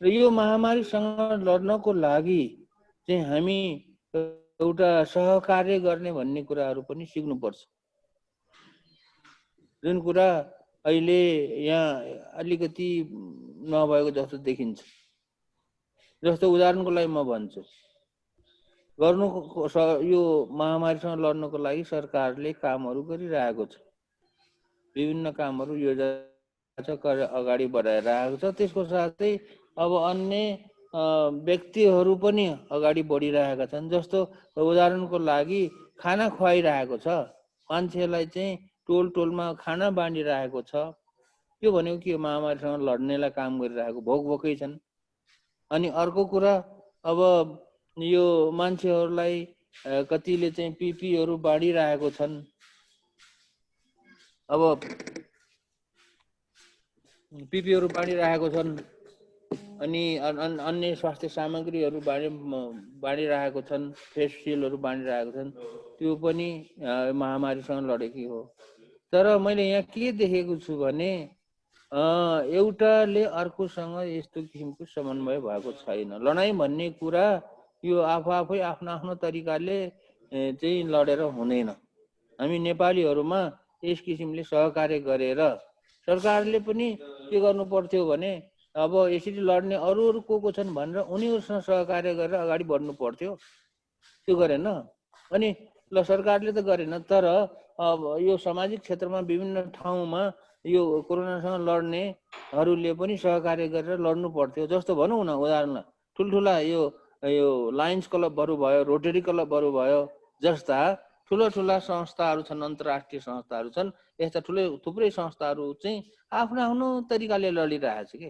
र यो महामारीसँग लड्नको लागि चाहिँ हामी एउटा सहकार्य गर्ने भन्ने कुराहरू पनि सिक्नुपर्छ। जुन कुरा अहिले यहाँ अलिकति नभएको जस्तो देखिन्छ। जस्तो उदाहरणको लागि म भन्छु, यो महामारीसँग लड्नको लागि सरकारले कामहरू गरिरहेको छ, विभिन्न कामहरू योजना अगाडि बढाइरहेको छ। त्यसको साथै अब अन्य व्यक्तिहरू पनि अगाडि बढिरहेका छन्। जस्तो उदाहरणको लागि खाना खुवाइरहेको छ, मान्छेलाई चाहिँ टोल टोलमा खाना बाँडिरहेको छ। त्यो भनेको के, महामारीसँग लड्नेलाई काम गरिरहेको, भोक भोकै छन्। अनि अर्को कुरा, अब यो मान्छेहरूलाई कतिले चाहिँ पिपीहरू बाँडिरहेको छन्। अब पिपीहरू बाँडिरहेको छन्, अनि अन्य स्वास्थ्य सामग्रीहरू बाँडिरहेको छन्, फेस सिलहरू बाँडिरहेको छन्। त्यो पनि महामारीसँग लडेकै हो। तर मैले यहाँ के देखेको छु भने एउटाले अर्कोसँग यस्तो किसिमको समन्वय भएको छैन। लडाइँ भन्ने कुरा यो आफै आफ्नो आफ्नो तरिकाले चाहिँ लडेर हुँदैन। हामी नेपालीहरूमा यस किसिमले सहकार्य गरेर सरकारले पनि के गर्नु पर्थ्यो भने अब यसरी लड्ने अरू को छन् भनेर उनीहरूसँग सहकार्य गरेर अगाडि बढ्नु पर्थ्यो। त्यो गरेन। अनि ल सरकारले त गरेन, तर अब यो सामाजिक क्षेत्रमा विभिन्न ठाउँमा यो कोरोनासँग लड्नेहरूले पनि सहकार्य गरेर लड्नु पर्थ्यो। जस्तो भनौँ न, उदाहरण ठुल्ठुला यो लायन्स क्लबहरू भयो, रोटरी क्लबहरू भयो जस्ता ठुला संस्थाहरू छन्, अन्तर्राष्ट्रिय संस्थाहरू छन्। यस्ता थुप्रै संस्थाहरू चाहिँ आफ्नो आफ्नो तरिकाले लडिरहेको छ कि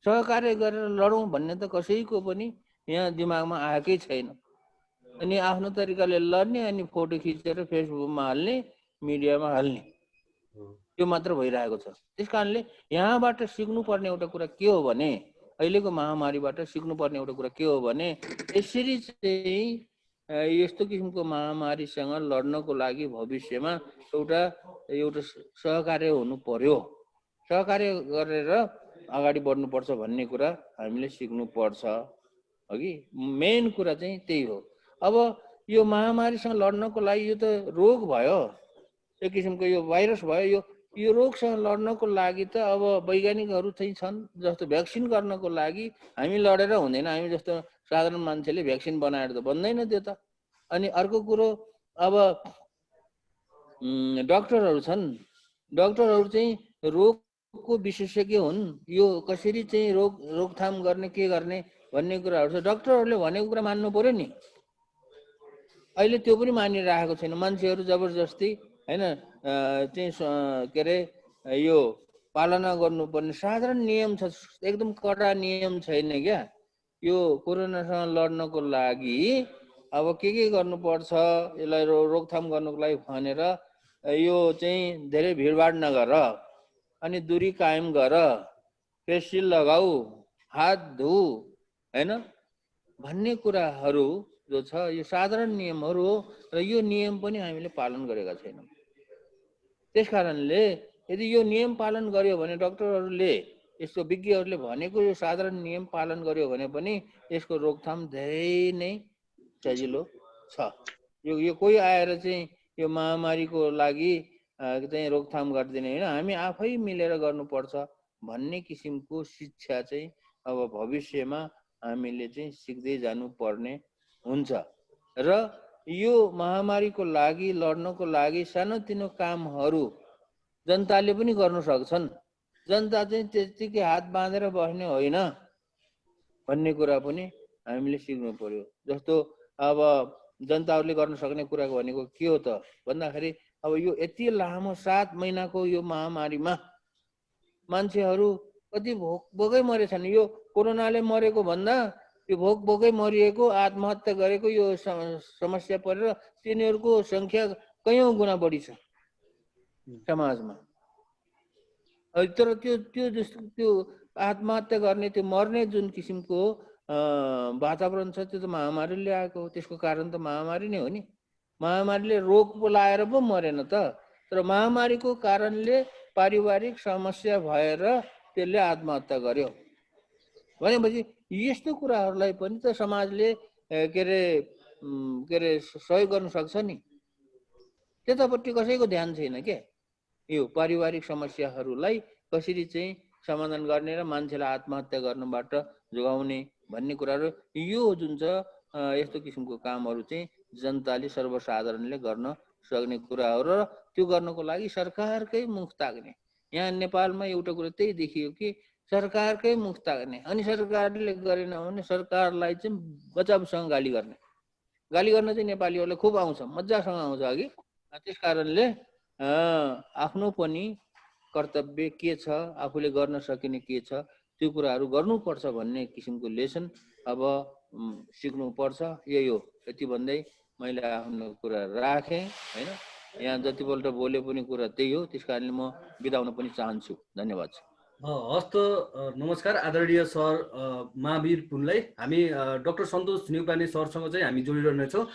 सहकार्य गरेर लडौँ भन्ने त कसैको पनि यहाँ दिमागमा आएकै छैन। अनि आफ्नो तरिकाले लड्ने, अनि फोटो खिचेर फेसबुकमा हाल्ने, मिडियामा हाल्ने, त्यो मात्र भइरहेको छ। त्यस कारणले यहाँबाट सिक्नुपर्ने एउटा कुरा के हो भने, अहिलेको महामारीबाट सिक्नुपर्ने एउटा कुरा के हो भने, यसरी चाहिँ यस्तो किसिमको महामारीसँग लड्नको लागि भविष्यमा एउटा सहकार्य हुनु पर्यो। सहकार्य गरेर अगाडि बढ्नुपर्छ भन्ने कुरा हामीले सिक्नुपर्छ। अघि मेन कुरा चाहिँ त्यही हो। अब यो महामारीसँग लड्नको लागि यो त रोग भयो, एक किसिमको यो भाइरस भयो। यो रोगसँग लड्नको लागि त अब वैज्ञानिकहरू चाहिँ छन्। जस्तो भ्याक्सिन गर्नको लागि हामी लडेर हुँदैन, हामी जस्तो साधारण मान्छेले भ्याक्सिन बनाएर त बन्दैन त्यो त। अनि अर्को कुरो, अब डक्टरहरू छन्, डक्टरहरू चाहिँ रोगको विशेषज्ञ हुन्। यो कसरी चाहिँ रोकथाम गर्ने, के गर्ने भन्ने कुराहरू छ। डक्टरहरूले भनेको कुरा मान्नु पर्यो नि। अहिले त्यो पनि मानिरहेको छैन। मान्छेहरू जबरजस्ती हैन चाहिँ के अरे यो पालना गर्नुपर्ने साधारण नियम छ, एकदम कडा नियम छैन क्या। यो कोरोनासँग लड्नको लागि अब के गर्नुपर्छ, यसलाई रोकथाम गर्नको लागि भनेर यो चाहिँ धेरै भिडभाड नगर, अनि दूरी कायम गर, फेस सिल लगाऊ, हात धो हैन भन्ने कुराहरू जो छ यो साधारण नियमहरू हो। र यो नियम पनि हामीले पालन गरेका छैनौँ। त्यस कारणले यदि यो नियम पालन गर्यो भने, डक्टरहरूले यसको विज्ञहरूले भनेको यो साधारण नियम पालन गर्यो भने पनि यसको रोकथाम धेरै नै सजिलो छ। यो कोही आएर चाहिँ यो महामारीको लागि चाहिँ रोकथाम गरिदिने होइन, हामी आफै मिलेर गर्नुपर्छ भन्ने किसिमको शिक्षा चाहिँ अब भविष्यमा हामीले चाहिँ सिक्दै जानुपर्ने हुन्छ। र यो महामारीको लागि लड्नको लागि सानोतिनो कामहरू जनताले पनि गर्न सक्छन्। जनता चाहिँ त्यतिकै हात बाँधेर बस्ने होइन भन्ने कुरा पनि हामीले सिक्नु पर्यो। जस्तो अब जनताहरूले गर्न सक्ने कुरा भनेको के हो त भन्दाखेरि, अब यो यति लामो 7 महिनाको यो महामारीमा मान्छेहरू कति भोकै मरेछन्। यो कोरोनाले मरेको भन्दा यो भोकै मरिएको, आत्महत्या गरेको यो समस्या परेर तिनीहरूको संख्या कयौं गुणा बढी छ समाजमा। तर त्यो आत्महत्या गर्ने, त्यो मर्ने जुन किसिमको वातावरण छ त्यो त महामारीले ल्याएको हो। त्यसको कारण त महामारी नै हो नि। महामारीले रोग पो लाएर पो मरेन त, तर महामारीको कारणले पारिवारिक समस्या भएर त्यसले आत्महत्या गर्यो भनेपछि यस्तो कुराहरूलाई पनि त समाजले के अरे के अरे सहयोग गर्न सक्छ नि, त्यतापट्टि कसैको ध्यान छैन के। यो पारिवारिक समस्याहरूलाई कसरी चाहिँ समाधान गर्ने र मान्छेलाई आत्महत्या गर्नबाट जोगाउने भन्ने कुराहरू, यो जुन छ यस्तो किसिमको कामहरू चाहिँ जनताले सर्वसाधारणले गर्न सक्ने कुरा हो र त्यो गर्नको लागि सरकारकै मुख ताक्ने। यहाँ नेपालमा एउटा कुरा त्यही देखियो कि सरकारकै मुख ताक्ने, अनि सरकारले गरेन भने सरकारलाई चाहिँ बचावसँग गाली गर्ने। गाली गर्न चाहिँ नेपालीहरूलाई खुब आउँछ, मजासँग आउँछ अघि। त्यस कारणले आफ्नो पनि कर्तव्य के छ, आफूले गर्न सकिने के छ, त्यो कुराहरू गर्नुपर्छ भन्ने किसिमको लेसन अब सिक्नुपर्छ। यही हो, यति भन्दै मैले आफ्नो कुरा राखेँ हैन। यहाँ जतिपल्ट बोले पनि कुरा त्यही हो, त्यस कारणले म बिताउन पनि चाहन्छु। धन्यवाद।
हस् त, नमस्कार आदरणीय सर महावीर पुनलाई हामी डाक्टर सन्तोष न्युपाने सरसँग चाहिँ हामी जोडिरहनेछौँ।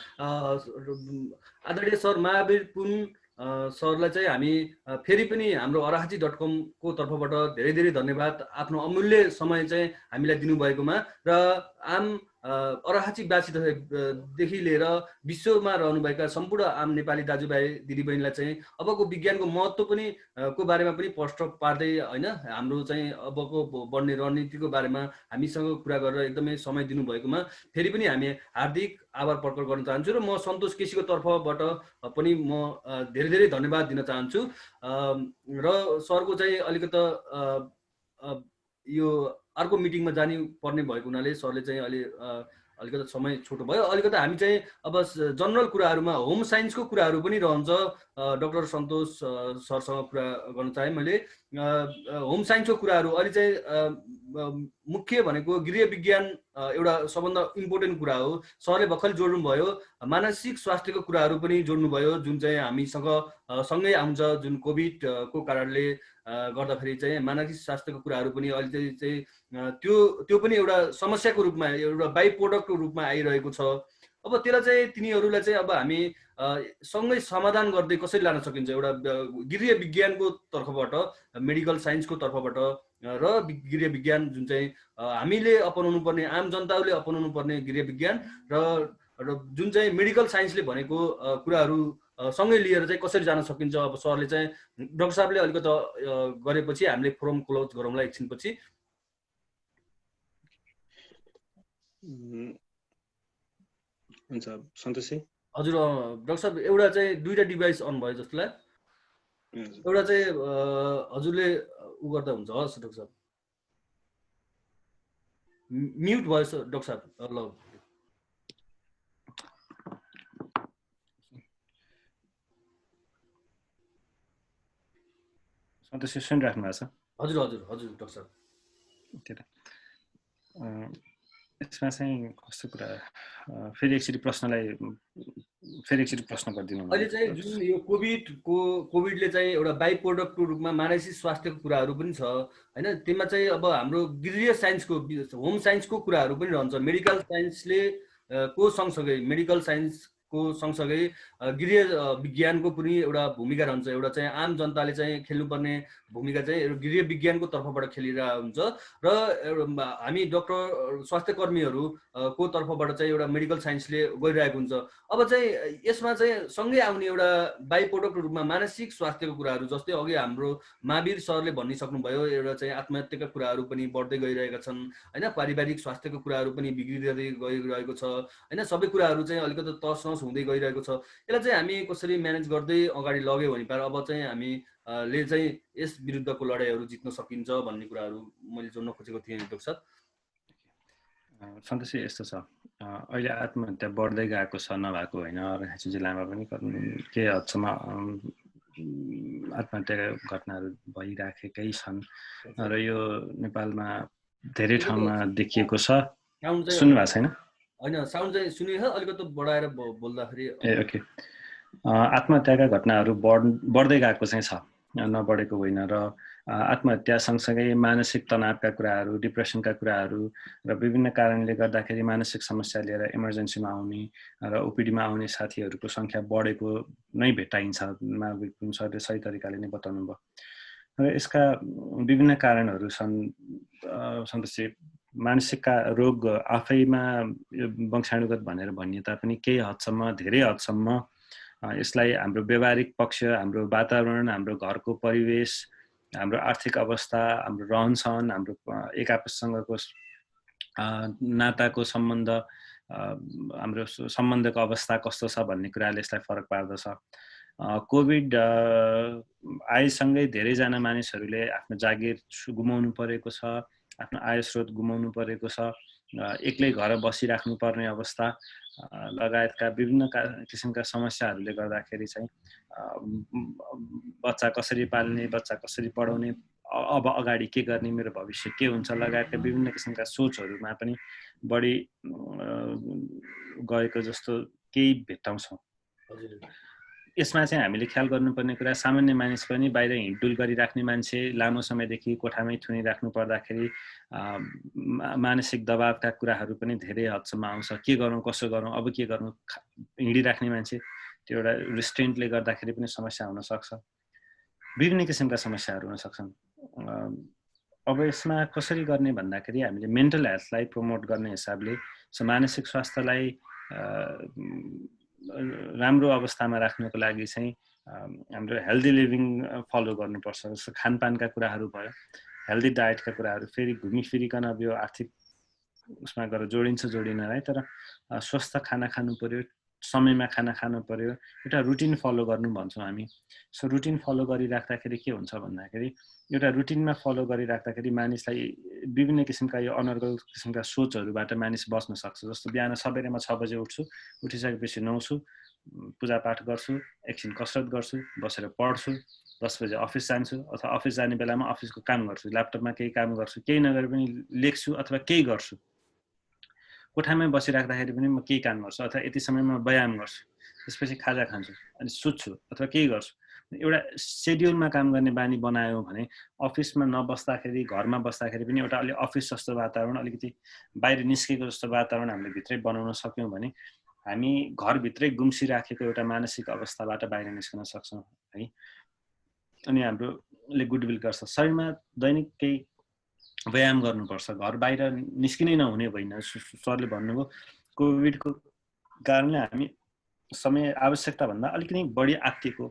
आदरणीय सर महावीर पुन सरलाई चाहिँ हामी फेरि पनि हाम्रो arahachi.com को तर्फबाट धेरै धेरै धन्यवाद आफ्नो अमूल्य समय चाहिँ हामीलाई दिनुभएकोमा। र आम arahachiवासीदेखि लिएर विश्वमा रहनुभएका सम्पूर्ण आम नेपाली दाजुभाइ दिदीबहिनीलाई चाहिँ अबको विज्ञानको महत्त्व पनि को बारेमा पनि प्रष्ट पार्दै होइन, हाम्रो चाहिँ अबको बढ्ने रणनीतिको बारेमा हामीसँग कुरा गरेर एकदमै समय दिनुभएकोमा फेरि पनि हामी हार्दिक आभार प्रकट गर्न चाहन्छु। र म सन्तोष केसीको तर्फबाट पनि म धेरै धेरै धन्यवाद दिन चाहन्छु। र सरको चाहिँ अलिकति यो अर्को मिटिङमा जानु पर्ने भएको हुनाले सरले चाहिँ अलिकति समय छोटो भयो। अलिकति हामी चाहिँ अब जनरल कुराहरूमा होम साइन्सको कुराहरू पनि रहन्छ। डाक्टर सन्तोष सरसँग कुरा गर्न चाहेँ मैले। होम साइन्सको कुराहरू अहिले चाहिँ मुख्य भनेको गृह विज्ञान एउटा सबभन्दा इम्पोर्टेन्ट कुरा हो। सरले भर्खर जोड्नुभयो, मानसिक स्वास्थ्यको कुराहरू पनि जोड्नुभयो, जुन चाहिँ हामीसँग सँगै आउँछ, जुन कोभिडको कारणले गर्दाखेरि चाहिँ मानसिक स्वास्थ्यको कुराहरू पनि अहिले चाहिँ त्यो पनि एउटा समस्याको रूपमा, एउटा बाइ प्रोडक्टको रूपमा आइरहेको छ। अब त्यसलाई चाहिँ तिनीहरूलाई चाहिँ अब हामी सँगै समाधान गर्दै कसरी लान सकिन्छ, एउटा गृह विज्ञानको तर्फबाट, मेडिकल साइन्सको तर्फबाट र गृह विज्ञान जुन चाहिँ हामीले अपनाउनु पर्ने, आम जनताले अपनाउनु पर्ने गृह विज्ञान र जुन चाहिँ मेडिकल साइन्सले भनेको कुराहरू सँगै लिएर चाहिँ कसरी जान सकिन्छ। अब सरले चाहिँ डाक्टर साहबले अलिकति गरेपछि हामीले फोरम क्लोज गरौँला एकछिनपछि।
हुन्छ सन्तोषजी।
हजुर डाक्टर साहब, एउटा चाहिँ दुईटा डिभाइस अन भयो जस्तो लाग्यो, एउटा चाहिँ हजुरले उ गर्दा हुन्छ। हस् डाक्टर साहब, म्युट भयो डाक्टर साहब। ल
सन्तोषजी सुनिराख्नु भएको छ?
हजुर हजुर हजुर डाक्टर साहब।
त्यही त यसमा चाहिँ कस्तो कुरा, फेरि एकचोटि प्रश्न गरिदिनु।
अहिले चाहिँ जुन यो कोभिडले चाहिँ एउटा बाइ प्रोडक्टको रूपमा मानसिक स्वास्थ्यको कुराहरू पनि छ होइन, त्यसमा चाहिँ अब हाम्रो गृह साइन्सको, होम साइन्सको कुराहरू पनि रहन्छ। मेडिकल साइन्सले को सँगसँगै, मेडिकल साइन्सको सँगसँगै गृह विज्ञानको पनि एउटा भूमिका रहन्छ। एउटा चाहिँ आम जनताले चाहिँ खेल्नुपर्ने भूमिका चाहिँ गृह विज्ञानको तर्फबाट खेलिरहेको हुन्छ र हामी डाक्टर स्वास्थ्य कर्मीहरू को तर्फबाट चाहिँ एउटा मेडिकल साइन्सले गइरहेको हुन्छ। अब चाहिँ यसमा चाहिँ सँगै आउने एउटा बाइ प्रोडक्टको रूपमा मानसिक स्वास्थ्यको कुराहरू, जस्तै अघि हाम्रो महावीर सरले भनिसक्नुभयो, एउटा चाहिँ आत्महत्याका कुराहरू पनि बढ्दै गइरहेका छन् होइन, पारिवारिक स्वास्थ्यको कुराहरू पनि बिग्रिँदै गइरहेको छ होइन, सबै कुराहरू चाहिँ अलिकति तसनस हुँदै गइरहेको छ। यसलाई चाहिँ हामी कसरी म्यानेज गर्दै अगाडि लग्यो भने अब चाहिँ हामीले चाहिँ यस विरुद्धको लडाइँहरू जित्न सकिन्छ भन्ने कुराहरू मैले जोड्न खोजेको थिएँ डाक्टर साहब।
सन्तोषजी यस्तो छ, अहिले आत्महत्या बढ्दै गएको छ, नभएको होइन। arahachi जिल्लामा पनि केही हदसम्म आत्महत्याका घटनाहरू भइराखेकै छन् र यो नेपालमा धेरै ठाउँमा देखिएको छ। सुन्नु भएको छैन?
होइन, साउन्ड चाहिँ सुनियो, अलिकति बढाएर बोल्दाखेरि।
ए ओके। आत्महत्याका घटनाहरू बढ्दै गएको चाहिँ छ, नबढेको होइन। र आत्महत्या सँगसँगै मानसिक तनावका कुराहरू, डिप्रेसनका कुराहरू र विभिन्न कारणले गर्दाखेरि मानसिक समस्या लिएर इमर्जेन्सीमा आउने र ओपिडीमा आउने साथीहरूको सङ्ख्या बढेको नै भेटाइन्छ। महावीर सरले सही तरिकाले नै बताउनु भयो। र यसका विभिन्न कारणहरू छन् सन्तोषजी। मानसिक रोग आफैमा वंशाणुगत भनेर भनिए तापनि केही हदसम्म धेरै हदसम्म यसलाई हाम्रो व्यवहारिक पक्ष, हाम्रो वातावरण, हाम्रो घरको परिवेश, हाम्रो आर्थिक अवस्था, हाम्रो रहनसहन, हाम्रो एक आपससँगको नाताको सम्बन्ध, हाम्रो सम्बन्धको अवस्था कस्तो छ भन्ने कुराले यसलाई फरक पार्दछ। कोभिड आएसँगै धेरैजना मानिसहरूले आफ्नो जागिर गुमाउनु परेको छ, आफ्नो आय स्रोत गुमाउनु परेको छ, एक्लै घर बसिराख्नु पर्ने अवस्था लगायतका विभिन्न किसिमका समस्याहरूले गर्दाखेरि चाहिँ बच्चा कसरी पाल्ने, बच्चा कसरी पढाउने, अब अगाडि के गर्ने, मेरो भविष्य के हुन्छ लगायतका विभिन्न किसिमका सोचहरूमा पनि बढी गएको जस्तो केही भेट्टाउँछौँ। यसमा चाहिँ हामीले ख्याल गर्नुपर्ने कुरा, सामान्य मानिस पनि बाहिर हिँडडुल गरिराख्ने मान्छे, लामो समयदेखि कोठामै थुनिराख्नु पर्दाखेरि मानसिक दबावका कुराहरू पनि धेरै हदसम्म आउँछ। के गरौँ, कसो गरौँ, अब के गरौँ, हिँडिराख्ने मान्छे, त्यो एउटा रिस्ट्रेन्टले गर्दाखेरि पनि समस्या हुन सक्छ। विभिन्न किसिमका समस्याहरू हुन सक्छन्। अब यसमा कसरी गर्ने भन्दाखेरि हामीले मेन्टल हेल्थलाई प्रमोट गर्ने हिसाबले मानसिक स्वास्थ्यलाई राम्रो अवस्थामा राख्नको लागि चाहिँ हाम्रो हेल्दी लिभिङ फलो गर्नुपर्छ। जस्तो खानपानका कुराहरू भयो, हेल्दी डायटका कुराहरू, फेरि घुमिफिरिकन अब यो आर्थिक उसमा गएर जोडिनलाई, तर स्वस्थ खाना खानु पर्यो, समयमा खाना खानु पर्यो, एउटा रुटिन फलो गर्नु भन्छौँ हामी। सो रुटिन फलो गरिराख्दाखेरि के हुन्छ भन्दाखेरि एउटा रुटिनमा फलो गरिराख्दाखेरि मानिसलाई विभिन्न किसिमका यो अनर्गल किसिमका सोचहरूबाट मानिस बस्न सक्छ। जस्तो बिहान सबेरै म 6 बजे उठ्छु, उठिसकेपछि नुहाउँछु, पूजापाठ गर्छु, एकछिन कसरत गर्छु, बसेर पढ्छु, 10 बजे अफिस जान्छु, अथवा अफिस जाने बेलामा अफिसको काम गर्छु, ल्यापटपमा केही काम गर्छु, केही नगरे पनि लेख्छु अथवा केही गर्छु, कोठामै बसिराख्दाखेरि पनि म केही काम गर्छु, अथवा यति समयमा व्यायाम गर्छु, त्यसपछि खाजा खान्छु, अनि सुत्छु अथवा केही गर्छु। एउटा सेड्युलमा काम गर्ने बानी बनायो भने अफिसमा नबस्दाखेरि, घरमा बस्दाखेरि पनि एउटा अलि अफिस जस्तो वातावरण, अलिकति बाहिर निस्केको जस्तो वातावरण हामीले भित्रै बनाउन सक्यौँ भने हामी घरभित्रै गुम्सिराखेको एउटा मानसिक अवस्थाबाट बाहिर निस्कन सक्छौँ है। अनि हाम्रोले गुडविल गर्छ, शरीरमा दैनिक केही व्यायाम गर्नुपर्छ, घर बाहिर निस्किनै नहुने होइन। सरले भन्नुभयो कोभिडको कारणले हामी समय आवश्यकता भन्दा अलिकति बढी आत्तिएको,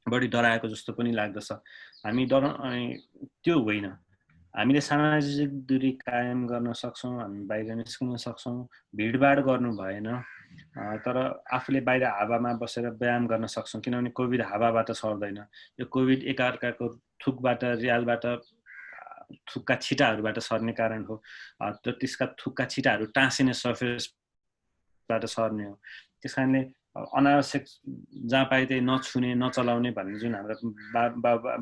बढी डराएको जस्तो पनि लाग्दछ। हामी त्यो होइन, हामीले सामाजिक दूरी कायम गर्न सक्छौँ, हामी बाहिर निस्कन सक्छौँ, भिडभाड गर्नु भएन, तर आफूले बाहिर हावामा बसेर व्यायाम गर्न सक्छौँ, किनभने कोभिड हावाबाट सर्दैन। यो कोभिड एकअर्काको थुकबाट, रियालबाट, थुक्का छिटाहरूबाट सर्ने कारण हो, र त्यसका थुक्का छिटाहरू टाँसिने सर्फेसबाट सर्ने हो। त्यस कारणले अनावश्यक जहाँ पाए त्यही नछुने, नचलाउने भन्ने जुन हाम्रो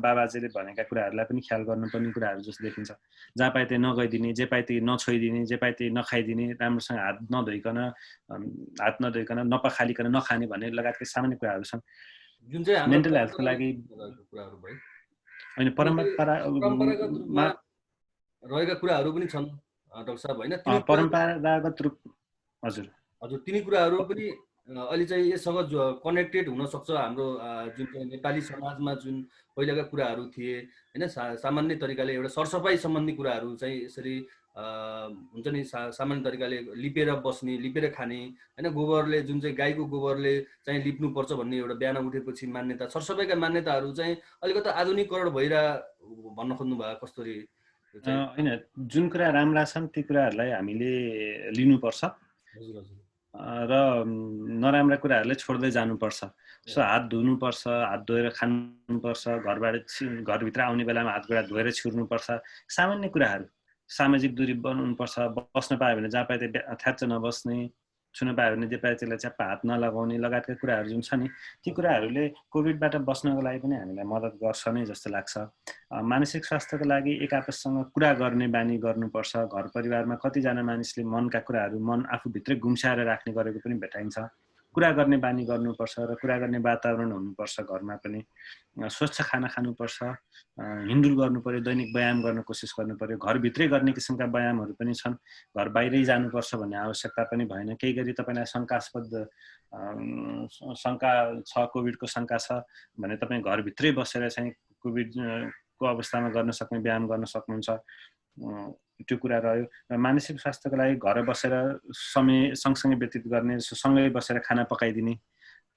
बाबाजेले भनेका कुराहरूलाई पनि ख्याल गर्नुपर्ने कुराहरू जस्तो देखिन्छ। जहाँ पाए त्यही नगइदिने, जे पाए त्यही नछोइदिने, जे पाए त्यही नखाइदिने, राम्रोसँग हात नधोइकन, नपखालिकन नखाने भन्ने लगायतका सामान्य कुराहरू छन्
जुन चाहिँ
मेन्टल हेल्थको लागि। होइन, परम्परागतमा
रहेका कुराहरू पनि छन् डाक्टर साहब, होइन?
परम्परागत रूप, हजुर
तिनी कुराहरू पनि अहिले चाहिँ यससँग कनेक्टेड हुन सक्छ। हाम्रो जुन चाहिँ नेपाली समाजमा जुन पहिलाका कुराहरू थिए, होइन, सामान्य तरिकाले एउटा सरसफाइ सम्बन्धी कुराहरू चाहिँ यसरी हुन्छ नि, सामान्य तरिकाले लिपेर बस्ने, लिपेर खाने, होइन, गोबरले, जुन चाहिँ गाईको गोबरले चाहिँ लिप्नुपर्छ भन्ने एउटा बिहान उठेपछि मान्यता, सरसफाइका मान्यताहरू चाहिँ अलिकति आधुनिकीकरण भइरह भन्न खोज्नु भयो कस्तरी?
होइन, जुन कुरा राम्रा छन् ती कुराहरूलाई हामीले लिनुपर्छ र नराम्रा कुराहरूलाई छोड्दै जानुपर्छ। सो हात धुनुपर्छ, हात धोएर खानुपर्छ, घरभित्र आउने बेलामा हात गोडा धोएर छिर्नुपर्छ, सामान्य कुराहरू। सामाजिक दूरी बनाउनुपर्छ, बस्न पायो भने जहाँ पाए त्यही थ्याच्च नबस्ने, छुन पायो भने जे पाए त्यसलाई च्याप्पा हात नलगाउने लगायतका कुराहरू जुन छ नि, ती कुराहरूले कोभिडबाट बस्नको लागि पनि हामीलाई मद्दत गर्छ नै जस्तो लाग्छ। मानसिक स्वास्थ्यको लागि एक आपससँग कुरा गर्ने बानी गर्नुपर्छ। घर परिवारमा कतिजना मानिसले मनका कुराहरू आफूभित्रै गुम्साएर राख्ने गरेको पनि भेटाइन्छ। कुरा गर्ने बानी गर्नुपर्छ र कुरा गर्ने वातावरण हुनुपर्छ घरमा पनि। स्वच्छ खाना खानुपर्छ, हिँडडुल गर्नु पर्यो, दैनिक व्यायाम गर्न कोसिस गर्नु पर्यो। घरभित्रै गर्ने किसिमका व्यायामहरू पनि छन्, घर बाहिरै जानुपर्छ भन्ने आवश्यकता पनि भएन। केही गरी तपाईँलाई शङ्कास्पद शङ्का छ, कोभिडको शङ्का छ भने तपाईँ घरभित्रै बसेर चाहिँ कोभिडको अवस्थामा गर्न सक्ने व्यायाम गर्न सक्नुहुन्छ। त्यो कुरा रह्यो। मानसिक स्वास्थ्यको लागि घर बसेर समय सँगसँगै व्यतीत गर्ने, सँगै बसेर खाना पकाइदिने,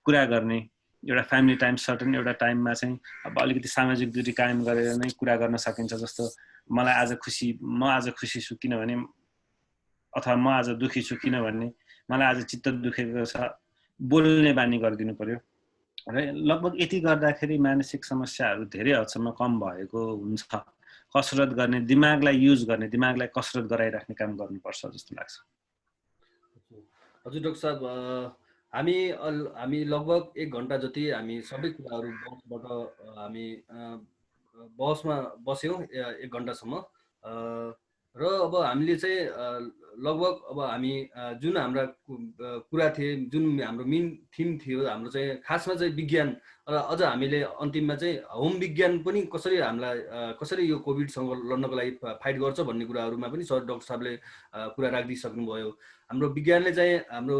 कुरा गर्ने, एउटा फ्यामिली टाइम सर्टन एउटा टाइममा चाहिँ अब अलिकति सामाजिक दूरी कायम गरेर नै कुरा गर्न सकिन्छ। जस्तो म आज खुसी छु किनभने, अथवा म आज दुखी छु किनभने, मलाई आज चित्त दुखेको छ, बोल्ने बानी गरिदिनु पर्यो। र लगभग यति गर्दाखेरि मानसिक समस्याहरू धेरै हदसम्म कम भएको हुन्छ। कसरत गर्ने, दिमागलाई युज गर्ने, दिमागलाई कसरत गराइराख्ने काम गर्नुपर्छ जस्तो लाग्छ।
हजुर डाक्टर साहब, हामी लगभग 1 घण्टा जति हामी सबै कुराहरू बहसबाट हामी बहसमा बस्यौँ 1 घण्टासम्म। र अब हामीले चाहिँ लगभग अब हामी जुन हाम्रा कुरा थिए, जुन हाम्रो मेन थिम थियो हाम्रो चाहिँ खासमा चाहिँ विज्ञान, र अझ हामीले अन्तिममा चाहिँ होम विज्ञान पनि कसरी यो कोभिडसँग लड्नको लागि फाइट गर्छ भन्ने कुराहरूमा पनि सर डाक्टर साहबले कुरा राखिदिइसक्नुभयो। हाम्रो विज्ञानले चाहिँ हाम्रो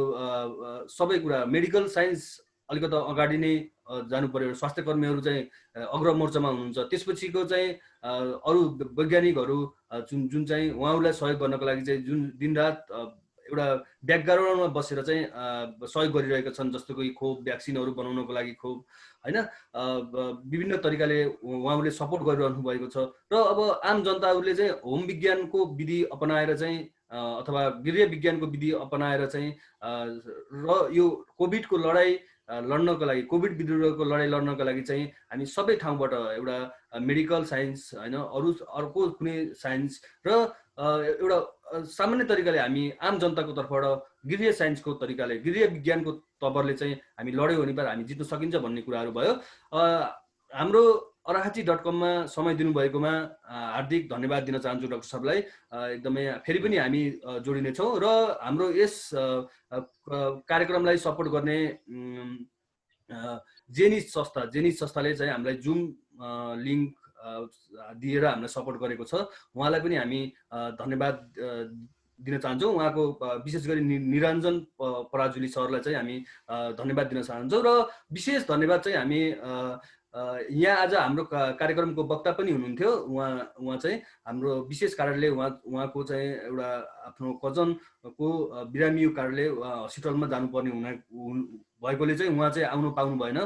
सबै कुरा मेडिकल साइन्स अलिकति अगाडि नै जानु पर्यो। स्वास्थ्य कर्मीहरू चाहिँ अग्रमोर्चामा हुनुहुन्छ। त्यसपछिको चाहिँ अरू वैज्ञानिकहरू जुन चाहिँ उहाँहरूलाई सहयोग गर्नको लागि चाहिँ जुन दिनरात एउटा ब्याकग्राउन्डमा बसेर चाहिँ सहयोग गरिरहेका छन्। जस्तो कि खोप भ्याक्सिनहरू बनाउनको लागि खोप हैन, विभिन्न तरिकाले उहाँहरूले सपोर्ट गरिरहनु भएको छ। र अब आम जनताहरूले चाहिँ होम विज्ञानको विधि अपनाएर चाहिँ अथवा गृह विज्ञानको विधि अपनाएर चाहिँ र यो कोभिडको लडाइँ लड्नको लागि, कोभिड विरुद्धको लडाइँ लड्नको लागि चाहिँ हामी सबै ठाउँबाट एउटा मेडिकल साइन्स हैन, अर्को कुनै साइन्स र एउटा सामान्य तरिकाले हामी आम जनताको तर्फबाट गृह साइन्सको तरिकाले, गृह विज्ञानको तवरले चाहिँ हामी लड्यौँ भने हामी जित्न सकिन्छ भन्ने कुराहरू भयो। हाम्रो arahachi.com मा समय दिनुभएकोमा हार्दिक धन्यवाद दिन चाहन्छु डाक्टर साहबलाई। एकदमै फेरि पनि हामी जोडिनेछौँ र हाम्रो यस कार्यक्रमलाई सपोर्ट गर्ने जेनिस संस्थाले चाहिँ हामीलाई जुम लिङ्क दिएर हामीलाई सपोर्ट गरेको छ। उहाँलाई पनि हामी धन्यवाद दिन चाहन्छौँ। उहाँको विशेष गरी निरञ्जन पराजुली सरलाई चाहिँ हामी धन्यवाद दिन चाहन्छौँ। र विशेष धन्यवाद चाहिँ हामी यहाँ आज हाम्रो कार्यक्रमको वक्ता पनि हुनुहुन्थ्यो। उहाँ चाहिँ हाम्रो विशेष कारणले उहाँको चाहिँ एउटा आफ्नो कजनको बिरामियो कारणले हस्पिटलमा जानुपर्ने भएकोले चाहिँ उहाँ चाहिँ आउनु पाउनु भएन।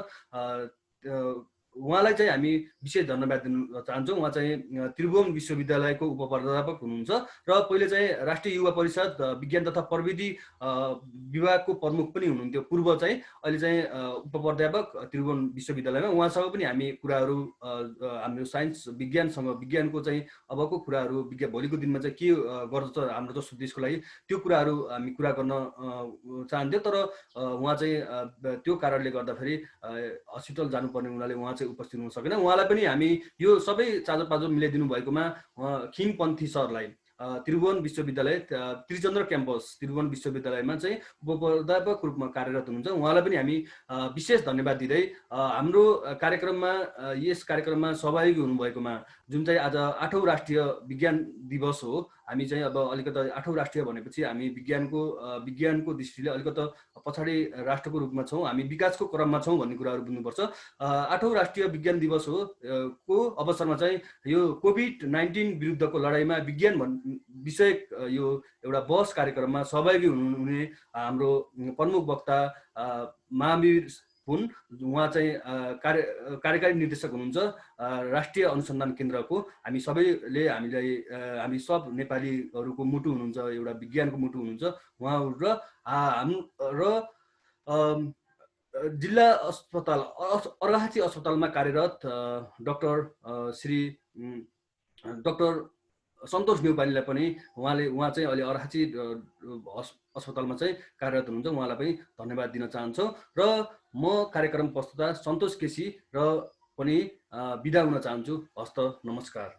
उहाँलाई चाहिँ हामी विशेष धन्यवाद दिन चाहन्छौँ। उहाँ चाहिँ त्रिभुवन विश्वविद्यालयको उपप्राध्यापक हुनुहुन्छ र पहिले चाहिँ राष्ट्रिय युवा परिषद विज्ञान तथा प्रविधि विभागको प्रमुख पनि हुनुहुन्थ्यो पूर्व चाहिँ। अहिले चाहिँ उपप्राध्यापक त्रिभुवन विश्वविद्यालयमा। उहाँसँग पनि हामी कुराहरू हाम्रो साइन्स विज्ञानको चाहिँ अबको कुराहरू, भोलिको दिनमा चाहिँ के गर्छ हाम्रो जस्तो देशको लागि, त्यो कुराहरू हामी कुरा गर्न चाहन्थ्यौँ। तर उहाँ चाहिँ त्यो कारणले गर्दाखेरि हस्पिटल जानुपर्ने हुनाले उहाँ चाहिँ उपस्थित हुन सकेन। उहाँलाई पनि हामी यो सबै चाँजोपाँजो मिलाइदिनु भएकोमा खिमपन्थी सरलाई त्रिभुवन विश्वविद्यालय त्रिचन्द्र क्याम्पस त्रिभुवन विश्वविद्यालयमा चाहिँ उपप्राध्यापक रूपमा कार्यरत हुनुहुन्छ। उहाँलाई पनि हामी विशेष धन्यवाद दिँदै हाम्रो कार्यक्रममा यस कार्यक्रममा सहभागी हुनुभएकोमा, जुन चाहिँ आज 8औं राष्ट्रिय विज्ञान दिवस हो, हामी चाहिँ अब अलिकति 8औं राष्ट्रिय भनेपछि हामी विज्ञानको दृष्टिले अलिकति पछाडि राष्ट्रको रूपमा छौँ, हामी विकासको क्रममा छौँ भन्ने कुराहरू बुझ्नुपर्छ। 8औं राष्ट्रिय विज्ञान दिवस हो को अवसरमा चाहिँ यो कोभिड-19 विरुद्धको लडाइँमा विज्ञान विषय यो एउटा बहस कार्यक्रममा सहभागी हुने हाम्रो प्रमुख वक्ता महावीर हुन्। उहाँ चाहिँ कार्यकारी निर्देशक हुनुहुन्छ राष्ट्रिय अनुसन्धान केन्द्रको। हामी सबैले हामी सब नेपालीहरूको मुटु हुनुहुन्छ, एउटा विज्ञानको मुटु हुनुहुन्छ उहाँहरू। र जिल्ला अस्पताल अर्घाखाँची अस्पतालमा कार्यरत डाक्टर सन्तोष न्यौपानेलाई पनि उहाँ चाहिँ अहिले अर्घाखाँची अस्पतालमा चाहिँ कार्यरत हुनुहुन्छ। उहाँलाई पनि धन्यवाद दिन चाहन्छौँ। र म कार्यक्रम प्रस्तुता सन्तोष केसी र पनि बिदा हुन चाहन्छु। हस्त नमस्कार।